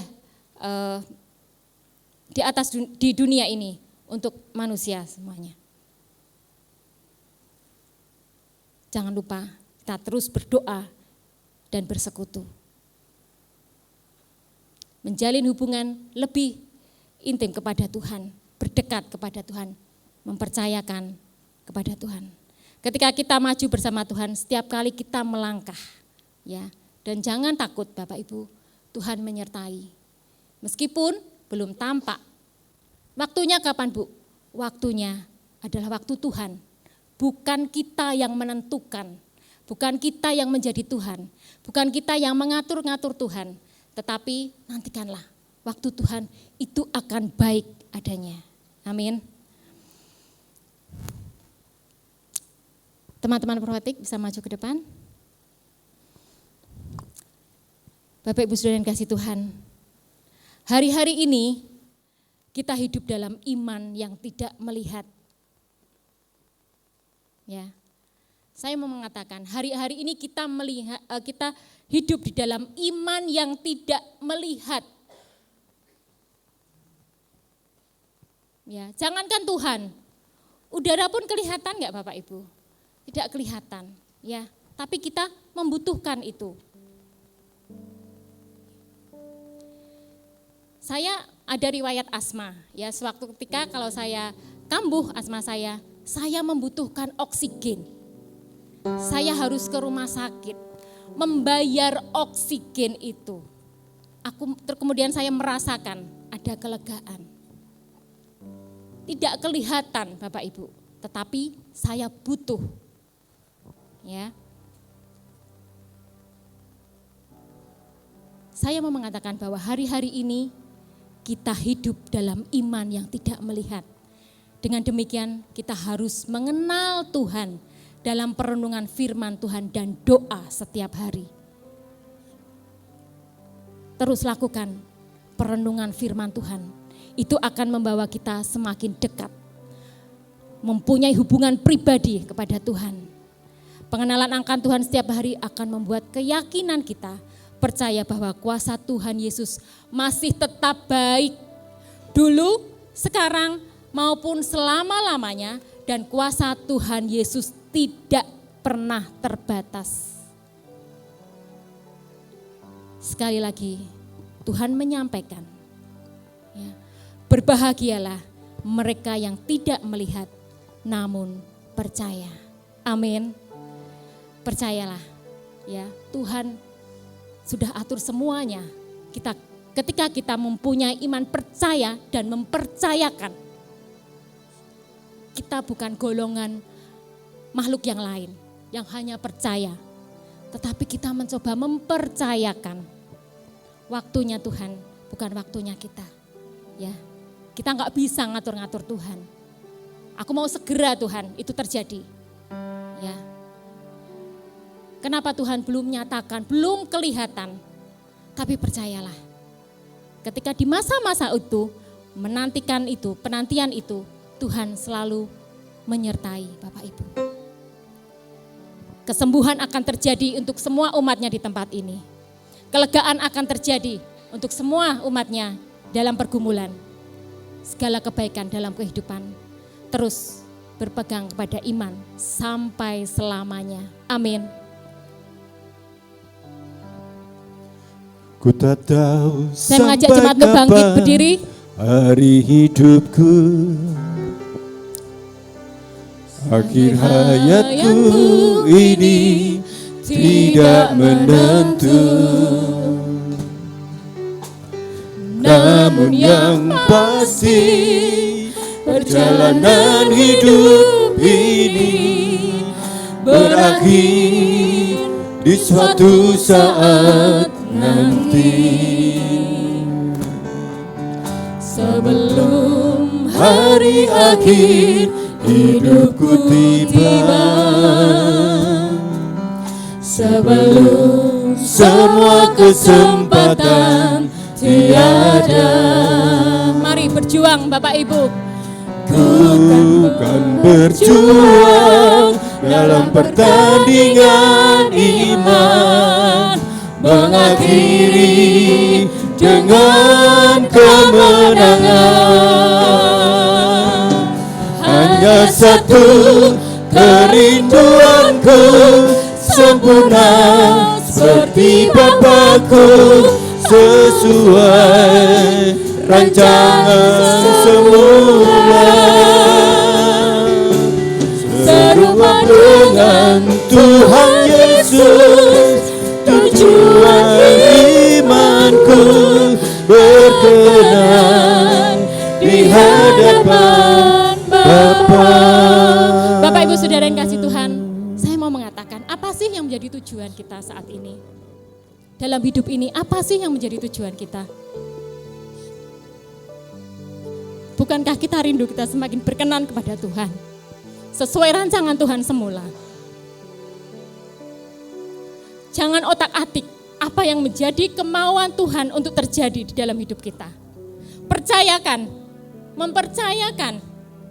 di dunia ini untuk manusia semuanya. Jangan lupa kita terus berdoa dan bersekutu. Menjalin hubungan lebih intim kepada Tuhan, berdekat kepada Tuhan, mempercayakan kepada Tuhan. Ketika kita maju bersama Tuhan, setiap kali kita melangkah, ya, dan jangan takut Bapak Ibu, Tuhan menyertai. Meskipun belum tampak. Waktunya kapan Bu? Waktunya adalah waktu Tuhan. Bukan kita yang menentukan, bukan kita yang menjadi Tuhan, bukan kita yang mengatur-ngatur Tuhan, tetapi nantikanlah waktu Tuhan itu akan baik adanya. Amin. Teman-teman profetik bisa maju ke depan. Bapak Ibu Saudara yang kasih Tuhan, hari-hari ini kita hidup dalam iman yang tidak melihat. Ya, saya mau mengatakan hari-hari ini kita hidup di dalam iman yang tidak melihat. Ya, jangankan Tuhan, udara pun kelihatan nggak Bapak Ibu? Tidak kelihatan, ya. Tapi kita membutuhkan itu. Saya ada riwayat asma, ya. Sewaktu ketika kalau saya kambuh asma saya membutuhkan oksigen. Saya harus ke rumah sakit, membayar oksigen itu. Kemudian saya merasakan ada kelegaan. Tidak kelihatan Bapak Ibu, tetapi saya butuh. Ya. Saya mau mengatakan bahwa hari-hari ini kita hidup dalam iman yang tidak melihat. Dengan demikian kita harus mengenal Tuhan dalam perenungan firman Tuhan dan doa setiap hari. Terus lakukan perenungan firman Tuhan. Itu akan membawa kita semakin dekat. Mempunyai hubungan pribadi kepada Tuhan. Pengenalan akan Tuhan setiap hari akan membuat keyakinan kita percaya bahwa kuasa Tuhan Yesus masih tetap baik. Dulu, sekarang, maupun selama-lamanya, dan kuasa Tuhan Yesus tidak pernah terbatas. Sekali lagi, Tuhan menyampaikan, ya, berbahagialah mereka yang tidak melihat, namun percaya. Amin. Percayalah, ya, Tuhan sudah atur semuanya. Ketika kita mempunyai iman percaya dan mempercayakan, kita bukan golongan makhluk yang lain yang hanya percaya, tetapi kita mencoba mempercayakan. Waktunya Tuhan, bukan waktunya kita. Ya, kita nggak bisa ngatur-ngatur Tuhan. Aku mau segera Tuhan itu terjadi. Ya, kenapa Tuhan belum nyatakan, belum kelihatan? Tapi percayalah, ketika di masa-masa itu menantikan itu, penantian itu, Tuhan selalu menyertai Bapak Ibu. Kesembuhan akan terjadi untuk semua umatnya di tempat ini. Kelegaan akan terjadi untuk semua umatnya dalam pergumulan. Segala kebaikan dalam kehidupan terus berpegang kepada iman sampai selamanya. Amin. Ku tak tahu Saya mengajak sampai jemaat untuk bangkit kapan berdiri. hari hidupku, akhir hayatku ini tidak menentu. Namun yang pasti perjalanan hidup ini berakhir di suatu saat nanti. Sebelum hari akhir hidupku tiba, sebelum semua kesempatan tiada. Mari berjuang Bapak Ibu. Ku kan berjuang dalam pertandingan iman, mengakhiri dengan kemenangan. Hanya satu kerinduanku, sempurna seperti Bapakku, sesuai rancangan semula. Serupa dengan Tuhan Yesus, tujuan imanku berkenan di hadapan Bapa. Bapak Ibu Saudara yang kasih Tuhan, saya mau mengatakan, apa sih yang menjadi tujuan kita saat ini? Dalam hidup ini, apa sih yang menjadi tujuan kita? Bukankah kita rindu kita semakin berkenan kepada Tuhan, sesuai rancangan Tuhan semula? Jangan otak-atik apa yang menjadi kemauan Tuhan untuk terjadi di dalam hidup kita. Percayakan, mempercayakan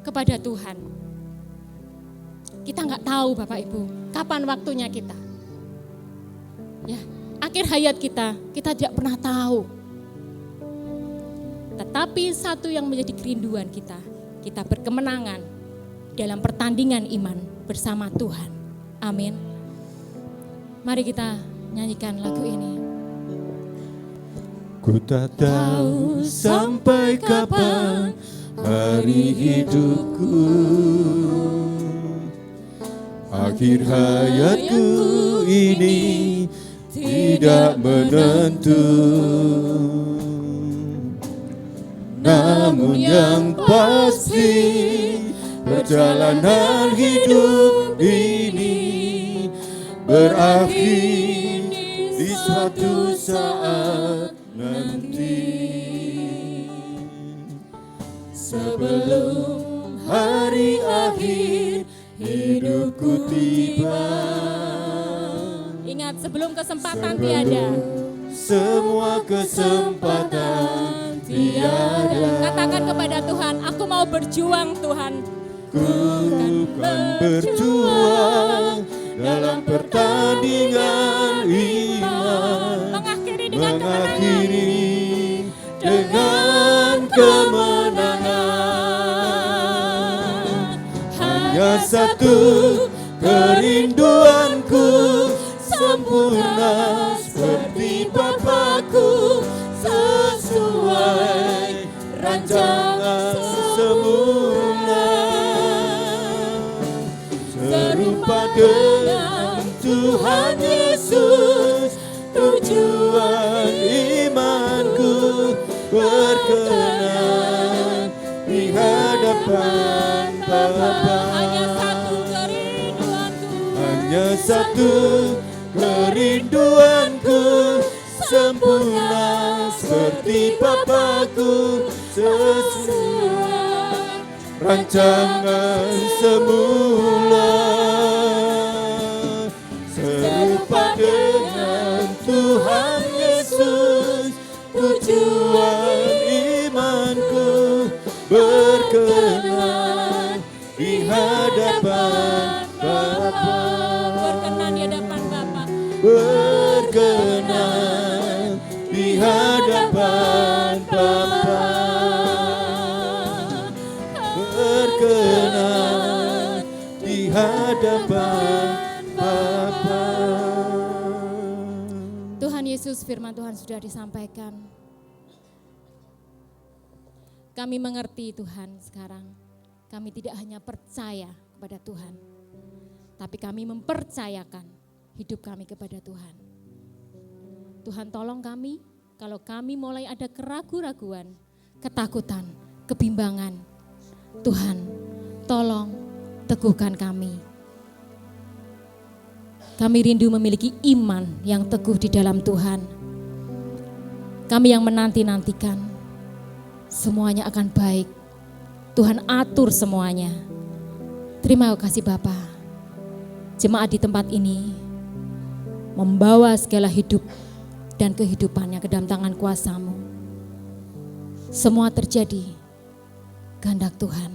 kepada Tuhan. Kita nggak tahu Bapak Ibu, kapan waktunya kita. Ya, akhir hayat kita tidak pernah tahu. Tetapi satu yang menjadi kerinduan kita berkemenangan dalam pertandingan iman bersama Tuhan. Amin. Mari kita nyanyikan lagu ini. Ku tak tahu sampai kapan hari hidupku, akhir hayatku ini tidak menentu. Namun yang pasti perjalanan hidup ini berakhir di suatu saat nanti. Sebelum hari akhir hidupku tiba. Ingat, sebelum kesempatan tiada. Semua kesempatan tiada. Katakan kepada Tuhan, aku mau berjuang Tuhan. Ku kan berjuang dalam pertandingan iman, mengakhiri dengan kemenangan. Hanya satu kerinduanku, sempurna seperti Bapakku, sesuai rancangan semula. Serupa dengan Tuhan Yesus, tujuan imanku berkenan di hadapan Bapa. Hanya satu kerinduanku, sempurna seperti Bapakku, sesuai rancangan semula. Serupa dengan Tuhan Yesus, tujuan imanku berkenan di hadapan hadapan Bapa. Tuhan Yesus, firman Tuhan sudah disampaikan. Kami mengerti Tuhan sekarang. Kami tidak hanya percaya kepada Tuhan, tapi kami mempercayakan hidup kami kepada Tuhan. Tuhan tolong kami, kalau kami mulai ada keraguan-raguan, ketakutan, kebimbangan, Tuhan tolong teguhkan kami. Kami rindu memiliki iman yang teguh di dalam Tuhan. Kami yang menanti-nantikan, semuanya akan baik. Tuhan atur semuanya. Terima kasih Bapa. Jemaat di tempat ini membawa segala hidup dan kehidupannya ke dalam tangan kuasa-Mu. Semua terjadi kehendak Tuhan.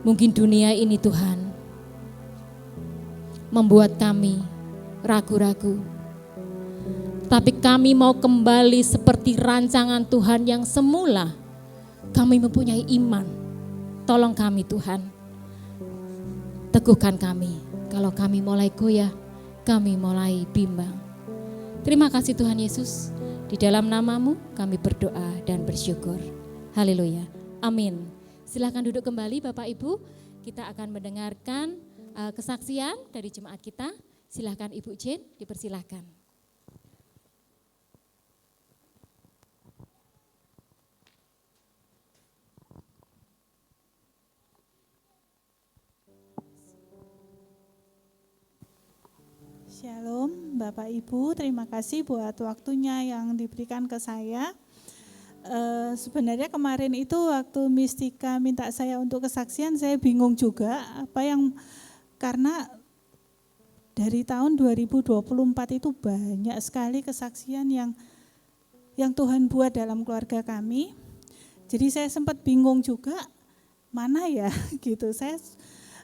Mungkin dunia ini Tuhan membuat kami ragu-ragu. Tapi kami mau kembali seperti rancangan Tuhan yang semula. Kami mempunyai iman. Tolong kami Tuhan. Teguhkan kami. Kalau kami mulai goyah, kami mulai bimbang. Terima kasih Tuhan Yesus. Di dalam nama-Mu kami berdoa dan bersyukur. Haleluya. Amin. Silakan duduk kembali Bapak Ibu. Kita akan mendengarkan kesaksian dari jemaat kita. Silakan Ibu Jane, dipersilahkan. Shalom Bapak Ibu, terima kasih buat waktunya yang diberikan ke saya. Sebenarnya kemarin itu waktu Mistika minta saya untuk kesaksian, saya bingung juga karena dari tahun 2024 itu banyak sekali kesaksian yang Tuhan buat dalam keluarga kami. Jadi saya sempat bingung juga mana ya gitu.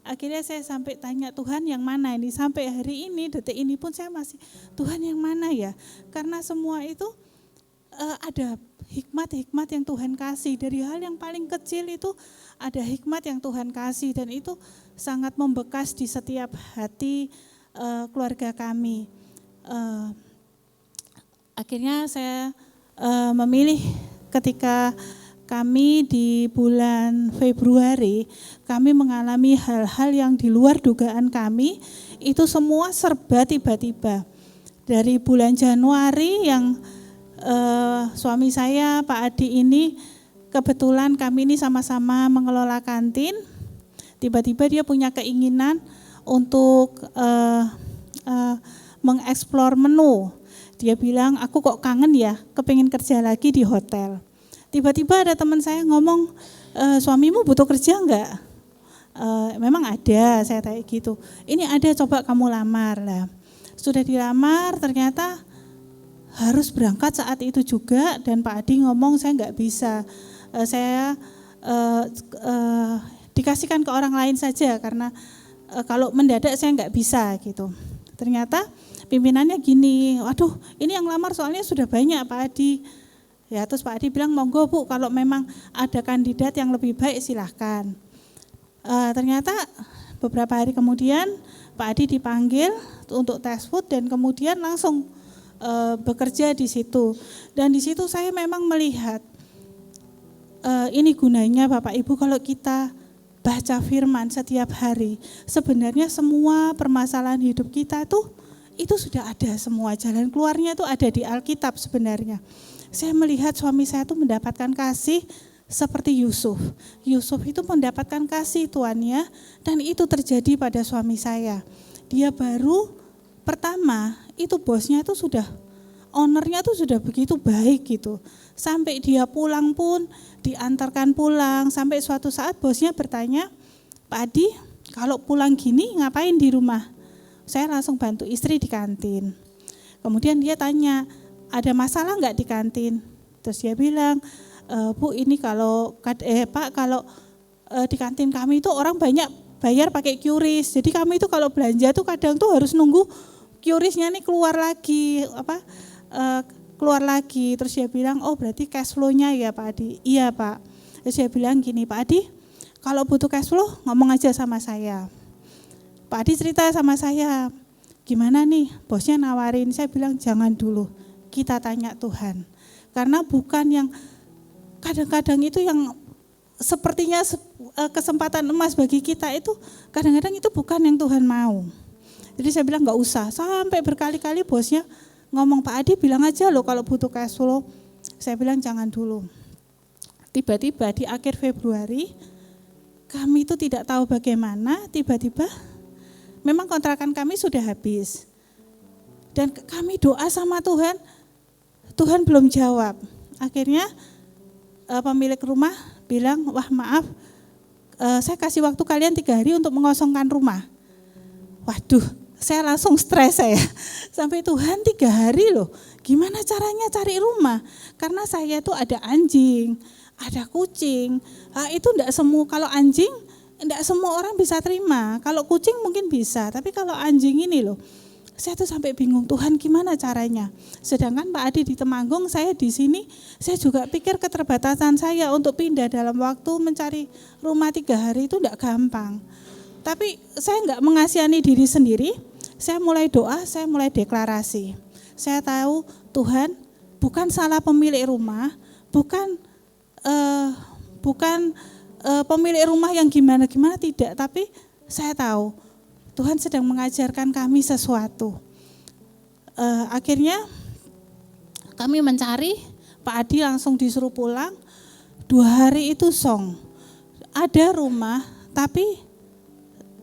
Akhirnya saya sampai tanya Tuhan yang mana ini, sampai hari ini detik ini pun saya masih Tuhan yang mana ya, karena semua itu ada hikmat-hikmat yang Tuhan kasih. Dari hal yang paling kecil itu ada hikmat yang Tuhan kasih, dan itu sangat membekas di setiap hati keluarga kami. Akhirnya saya memilih ketika kami di bulan Februari, kami mengalami hal-hal yang di luar dugaan kami, itu semua serba tiba-tiba. Dari bulan Januari yang suami saya, Pak Adi ini, kebetulan kami ini sama-sama mengelola kantin, tiba-tiba dia punya keinginan untuk mengeksplor menu. Dia bilang, aku kok kangen ya, kepengin kerja lagi di hotel. Tiba-tiba ada teman saya ngomong, suamimu butuh kerja enggak? Memang ada, saya tanya gitu. Ini ada, coba kamu lamar lah. Sudah dilamar, ternyata harus berangkat saat itu juga, dan Pak Adi ngomong saya enggak bisa. Saya dikasihkan ke orang lain saja karena kalau mendadak saya enggak bisa gitu. Ternyata pimpinannya gini, waduh ini yang lamar soalnya sudah banyak Pak Adi. Ya, terus Pak Adi bilang, monggo Bu, kalau memang ada kandidat yang lebih baik silahkan. Ternyata beberapa hari kemudian Pak Adi dipanggil untuk tes food dan kemudian langsung bekerja di situ. Dan di situ saya memang melihat ini gunanya Bapak Ibu kalau kita baca firman setiap hari. Sebenarnya semua permasalahan hidup kita itu sudah ada semua, jalan keluarnya itu ada di Alkitab sebenarnya. Saya melihat suami saya itu mendapatkan kasih seperti Yusuf. Yusuf itu mendapatkan kasih tuannya, dan itu terjadi pada suami saya. Dia baru pertama, itu bosnya itu sudah, ownernya itu sudah begitu baik gitu. Sampai dia pulang pun diantarkan pulang, sampai suatu saat bosnya bertanya, Pak Adi kalau pulang gini ngapain di rumah? Saya langsung bantu istri di kantin. Kemudian dia tanya, ada masalah enggak di kantin? Terus dia bilang, Bu ini Pak kalau di kantin kami itu orang banyak bayar pakai QRIS. Jadi kami itu kalau belanja tuh kadang tuh harus nunggu QRIS-nya nih keluar lagi, keluar lagi. Terus dia bilang, oh berarti cash flow-nya ya Pak Adi. Iya Pak. Terus dia bilang gini, Pak Adi kalau butuh cash flow ngomong aja sama saya. Pak Adi cerita sama saya, gimana nih bosnya nawarin, saya bilang jangan dulu, kita tanya Tuhan. Karena bukan yang kadang-kadang itu yang sepertinya kesempatan emas bagi kita itu, kadang-kadang itu bukan yang Tuhan mau. Jadi saya bilang enggak usah, sampai berkali-kali bosnya ngomong, Pak Adi bilang aja loh kalau butuh cash flow. Saya bilang jangan dulu. Tiba-tiba di akhir Februari, kami itu tidak tahu bagaimana, tiba-tiba memang kontrakan kami sudah habis. Dan kami doa sama Tuhan, Tuhan belum jawab. Akhirnya pemilik rumah bilang, wah maaf, saya kasih waktu kalian 3 hari untuk mengosongkan rumah. Waduh, saya langsung stres saya. Sampai Tuhan 3 hari loh, gimana caranya cari rumah? Karena saya tuh ada anjing, ada kucing. Itu enggak semua, kalau anjing enggak semua orang bisa terima. Kalau kucing mungkin bisa, tapi kalau anjing ini loh, saya tuh sampai bingung, Tuhan gimana caranya? Sedangkan Pak Adi di Temanggung, saya di sini, saya juga pikir keterbatasan saya untuk pindah dalam waktu mencari rumah 3 hari itu enggak gampang. Tapi saya enggak mengasihani diri sendiri, saya mulai doa, saya mulai deklarasi. Saya tahu Tuhan bukan salah pemilik rumah, bukan pemilik rumah yang gimana-gimana, tidak. Tapi saya tahu Tuhan sedang mengajarkan kami sesuatu. Akhirnya kami mencari, Pak Adi langsung disuruh pulang. 2 hari itu song. Ada rumah tapi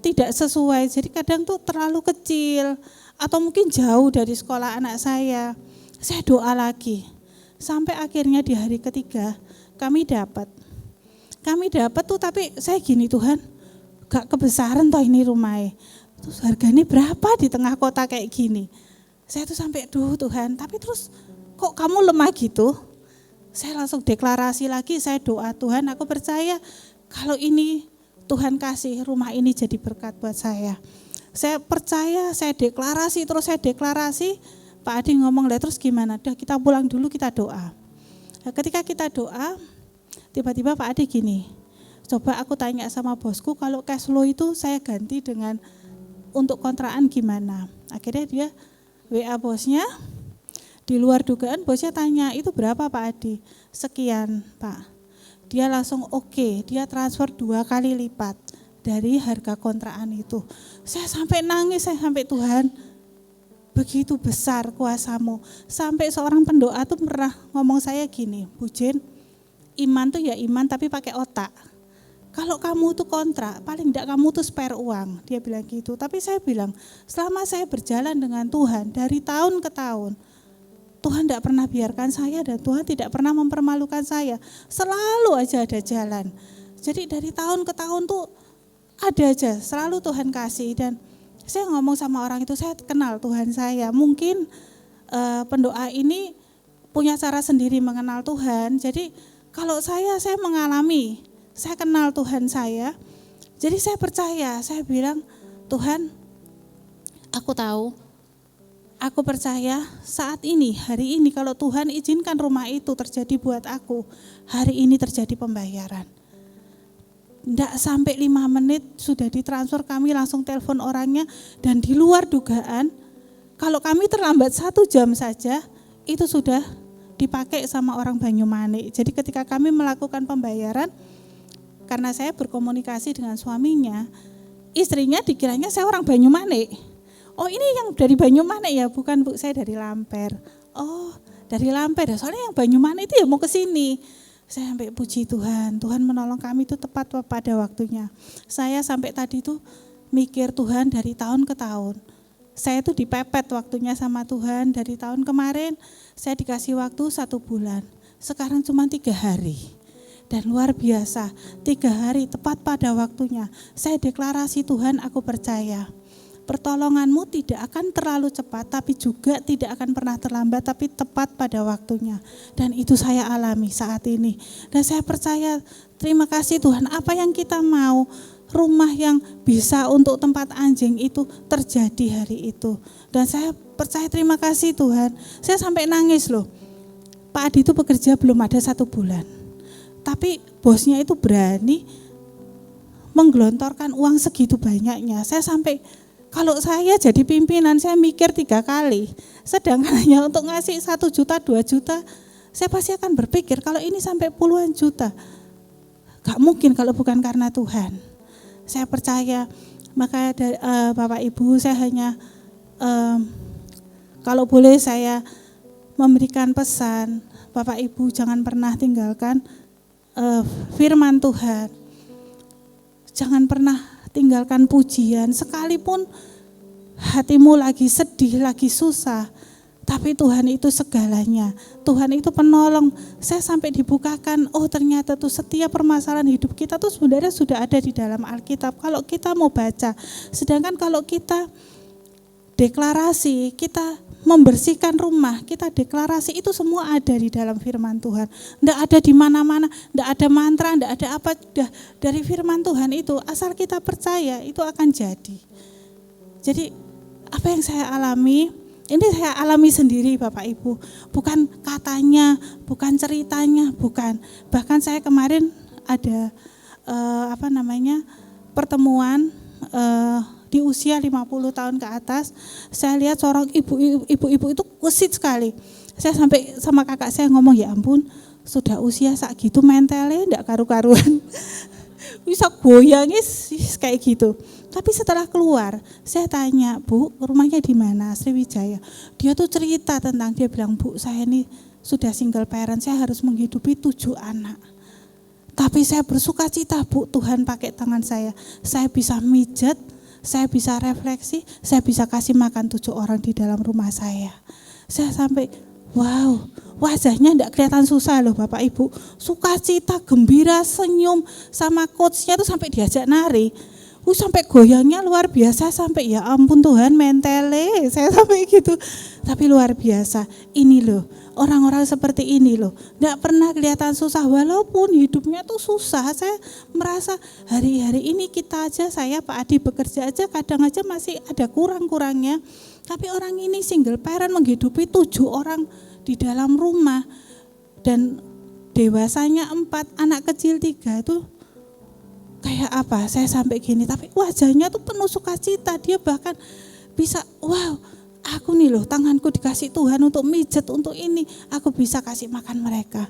tidak sesuai. Jadi kadang tuh terlalu kecil atau mungkin jauh dari sekolah anak saya. Saya doa lagi. Sampai akhirnya di hari ketiga kami dapat. Kami dapat tuh, tapi saya gini, Tuhan, gak kebesaran toh ini rumahnya. Terus harganya berapa di tengah kota kayak gini? Saya tuh sampai, Tuhan, tapi terus kok kamu lemah gitu? Saya langsung deklarasi lagi, saya doa, Tuhan aku percaya kalau ini Tuhan kasih rumah ini jadi berkat buat saya. Saya percaya, saya deklarasi, terus saya deklarasi. Pak Adi ngomong, lah terus gimana? Dah kita pulang dulu, kita doa. Nah, ketika kita doa, tiba-tiba Pak Adi gini, coba aku tanya sama bosku kalau cash flow itu saya ganti dengan untuk kontrakan gimana. Akhirnya dia WA bosnya, di luar dugaan bosnya tanya, itu berapa Pak Adi? Sekian Pak. Dia langsung oke, dia transfer 2 kali lipat dari harga kontrakan itu. Saya sampai nangis, saya sampai Tuhan, begitu besar kuasamu. Sampai seorang pendoa tuh pernah ngomong saya gini, Bu Jen, iman tuh ya iman tapi pakai otak. Kalau kamu tuh kontrak, paling enggak kamu tuh spare uang. Dia bilang gitu. Tapi saya bilang, selama saya berjalan dengan Tuhan dari tahun ke tahun, Tuhan tidak pernah biarkan saya dan Tuhan tidak pernah mempermalukan saya. Selalu aja ada jalan. Jadi dari tahun ke tahun tuh ada aja, selalu Tuhan kasih. Dan saya ngomong sama orang itu, saya kenal Tuhan saya. Mungkin pendoa ini punya cara sendiri mengenal Tuhan. Jadi kalau saya mengalami, saya kenal Tuhan saya. Jadi saya percaya, saya bilang, Tuhan, aku tahu, aku percaya saat ini, hari ini kalau Tuhan izinkan rumah itu terjadi buat aku, hari ini terjadi pembayaran. Tidak sampai 5 menit sudah ditransfer, kami langsung telepon orangnya dan di luar dugaan, kalau kami terlambat 1 jam saja, itu sudah dipakai sama orang Banyumanik. Jadi ketika kami melakukan pembayaran, karena saya berkomunikasi dengan suaminya, istrinya dikiranya saya orang Banyumanik. Oh ini yang dari Banyumanik ya, bukan Bu, saya dari Lamper. Oh dari Lamper, soalnya yang Banyumanik itu ya mau ke sini. Saya sampai puji Tuhan, Tuhan menolong kami itu tepat pada waktunya. Saya sampai tadi tuh mikir Tuhan dari tahun ke tahun. Saya tuh dipepet waktunya sama Tuhan, dari tahun kemarin saya dikasih waktu 1 bulan. Sekarang cuma 3 hari. Dan luar biasa, 3 hari tepat pada waktunya. Saya deklarasi Tuhan, aku percaya. Pertolonganmu tidak akan terlalu cepat, tapi juga tidak akan pernah terlambat, tapi tepat pada waktunya. Dan itu saya alami saat ini. Dan saya percaya, terima kasih Tuhan, apa yang kita mau, rumah yang bisa untuk tempat anjing itu terjadi hari itu. Dan saya percaya, terima kasih Tuhan. Saya sampai nangis loh. Pak Adi itu bekerja belum ada 1 bulan. Tapi bosnya itu berani menggelontorkan uang segitu banyaknya. Saya sampai, kalau saya jadi pimpinan, saya mikir 3 kali. Sedangkan hanya untuk ngasih 1 juta, 2 juta, saya pasti akan berpikir kalau ini sampai puluhan juta. Gak mungkin kalau bukan karena Tuhan. Saya percaya, maka Bapak Ibu, saya hanya kalau boleh saya memberikan pesan, Bapak Ibu jangan pernah tinggalkan firman Tuhan. Jangan pernah tinggalkan pujian, sekalipun hatimu lagi sedih, lagi susah, tapi Tuhan itu segalanya. Tuhan itu penolong. Saya sampai dibukakan, oh ternyata tuh setiap permasalahan hidup kita tuh sebenarnya sudah ada di dalam Alkitab. Kalau kita mau baca, sedangkan kalau kita deklarasi, kita membersihkan rumah, kita deklarasi, itu semua ada di dalam firman Tuhan. Enggak ada di mana-mana, enggak ada mantra, enggak ada apa, dari firman Tuhan itu, asal kita percaya itu akan jadi. Jadi apa yang saya alami, ini saya alami sendiri Bapak Ibu, bukan katanya, bukan ceritanya, bukan. Bahkan saya kemarin ada pertemuan di usia 50 tahun ke atas, saya lihat seorang ibu-ibu itu kusit sekali. Saya sampai sama kakak saya ngomong, ya ampun, sudah usia sak gitu mentalnya enggak karu-karuan. Bisa goyangnya kayak gitu. Tapi setelah keluar, saya tanya, Bu, rumahnya di mana? Sriwijaya. Dia tuh cerita tentang, dia bilang, Bu, saya ini sudah single parent, saya harus menghidupi 7 anak. Tapi saya bersuka cita, Bu, Tuhan pakai tangan saya bisa mijet, saya bisa refleksi, saya bisa kasih makan 7 orang di dalam rumah saya. Saya sampai, wow, wajahnya enggak kelihatan susah loh Bapak Ibu. Sukacita, gembira, senyum, sama coachnya tuh sampai diajak nari. Sampai goyangnya luar biasa, sampai ya ampun Tuhan mentele, saya sampai gitu. Tapi luar biasa, ini loh, orang-orang seperti ini loh, enggak pernah kelihatan susah walaupun hidupnya tuh susah. Saya merasa hari-hari ini kita aja, saya Pak Adi bekerja aja kadang aja masih ada kurang-kurangnya. Tapi orang ini single parent menghidupi 7 orang di dalam rumah dan dewasanya 4, anak kecil 3 itu kayak apa, saya sampai gini, tapi wajahnya tuh penuh sukacita. Dia bahkan bisa, wow, aku nih loh, tanganku dikasih Tuhan untuk mijet, untuk ini, aku bisa kasih makan mereka.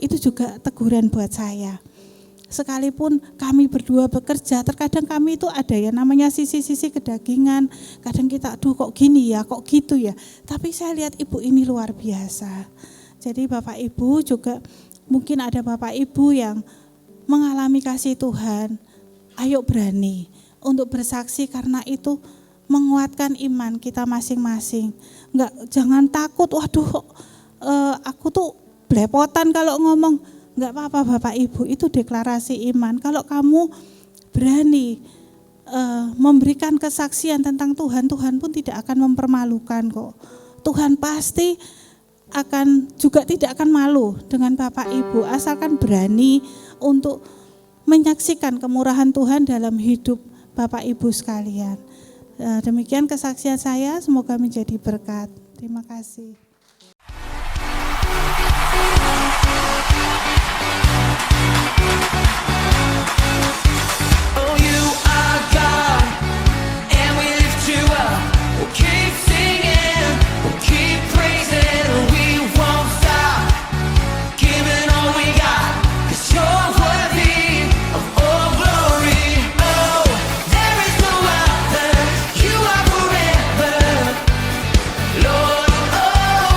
Itu juga teguran buat saya. Sekalipun kami berdua bekerja, terkadang kami itu ada ya namanya sisi-sisi kedagingan. Kadang kita, aduh kok gini ya, kok gitu ya. Tapi saya lihat ibu ini luar biasa. Jadi Bapak Ibu juga, mungkin ada Bapak Ibu yang mengalami kasih Tuhan, ayo berani untuk bersaksi, karena itu menguatkan iman kita masing-masing. Jangan takut, waduh aku tuh belepotan kalau ngomong. Enggak apa-apa Bapak Ibu, itu deklarasi iman. Kalau kamu berani memberikan kesaksian tentang Tuhan, Tuhan pun tidak akan mempermalukan kok. Tuhan pasti juga tidak akan malu dengan Bapak Ibu, asalkan berani untuk menyaksikan kemurahan Tuhan dalam hidup Bapak Ibu sekalian. Demikian kesaksian saya, semoga menjadi berkat. Terima kasih. Lord, oh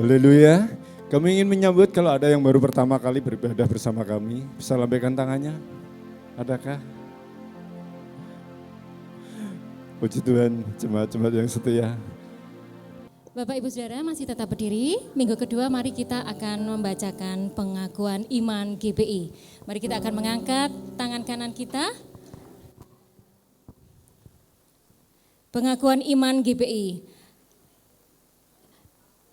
Haleluya. Kami ingin menyambut kalau ada yang baru pertama kali beribadah bersama kami. Bisa lambaikan tangannya? Adakah? Puji Tuhan, jemaat-jemaat yang setia. Bapak Ibu Saudara masih tetap berdiri. Minggu kedua mari kita akan membacakan pengakuan iman GBI. Mari kita akan mengangkat tangan kanan kita. Pengakuan iman GBI.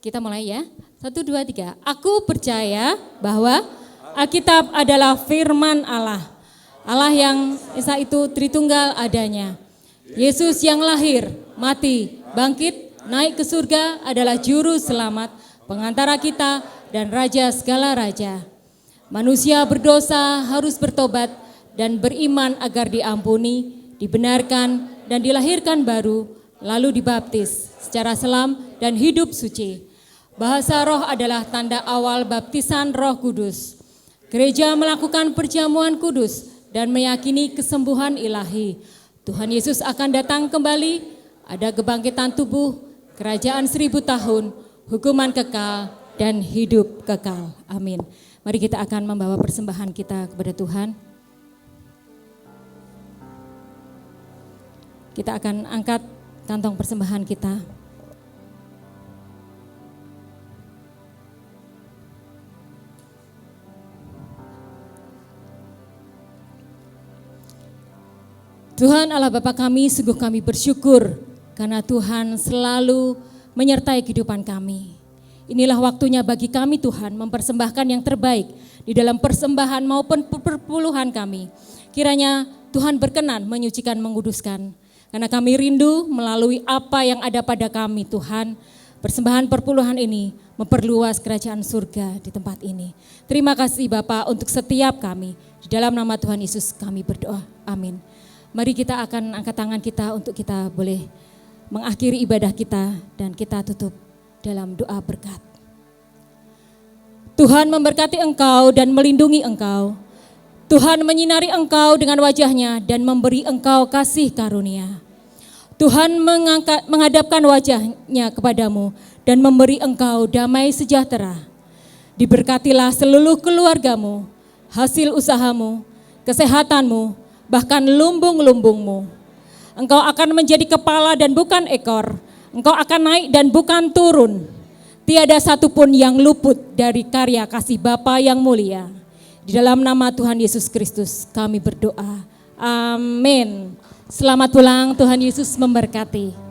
Kita mulai ya. 1, 2, 3. Aku percaya bahwa Alkitab adalah firman Allah. Allah yang Esa itu Tritunggal adanya. Yesus yang lahir, mati, bangkit, naik ke surga adalah juru selamat, pengantara kita dan raja segala raja. Manusia berdosa harus bertobat dan beriman agar diampuni, dibenarkan dan dilahirkan baru, lalu dibaptis secara selam dan hidup suci. Bahasa roh adalah tanda awal baptisan Roh Kudus. Gereja melakukan perjamuan kudus dan meyakini kesembuhan ilahi. Tuhan Yesus akan datang kembali, ada kebangkitan tubuh, kerajaan 1000 tahun, hukuman kekal, dan hidup kekal. Amin. Mari kita akan membawa persembahan kita kepada Tuhan. Kita akan angkat kantong persembahan kita. Tuhan Allah Bapa kami, sungguh kami bersyukur karena Tuhan selalu menyertai kehidupan kami. Inilah waktunya bagi kami Tuhan mempersembahkan yang terbaik di dalam persembahan maupun perpuluhan kami. Kiranya Tuhan berkenan menyucikan, menguduskan. Karena kami rindu melalui apa yang ada pada kami Tuhan, persembahan perpuluhan ini memperluas kerajaan surga di tempat ini. Terima kasih Bapa untuk setiap kami. Di dalam nama Tuhan Yesus kami berdoa. Amin. Mari kita akan angkat tangan kita untuk kita boleh mengakhiri ibadah kita dan kita tutup dalam doa berkat. Tuhan memberkati engkau dan melindungi engkau. Tuhan menyinari engkau dengan wajahnya dan memberi engkau kasih karunia. Tuhan menghadapkan wajahnya kepadamu dan memberi engkau damai sejahtera. Diberkatilah seluruh keluargamu, hasil usahamu, kesehatanmu, bahkan lumbung-lumbungmu. Engkau akan menjadi kepala dan bukan ekor. Engkau akan naik dan bukan turun. Tiada satupun yang luput dari karya kasih Bapa yang mulia. Di dalam nama Tuhan Yesus Kristus kami berdoa. Amin. Selamat pulang, Tuhan Yesus memberkati.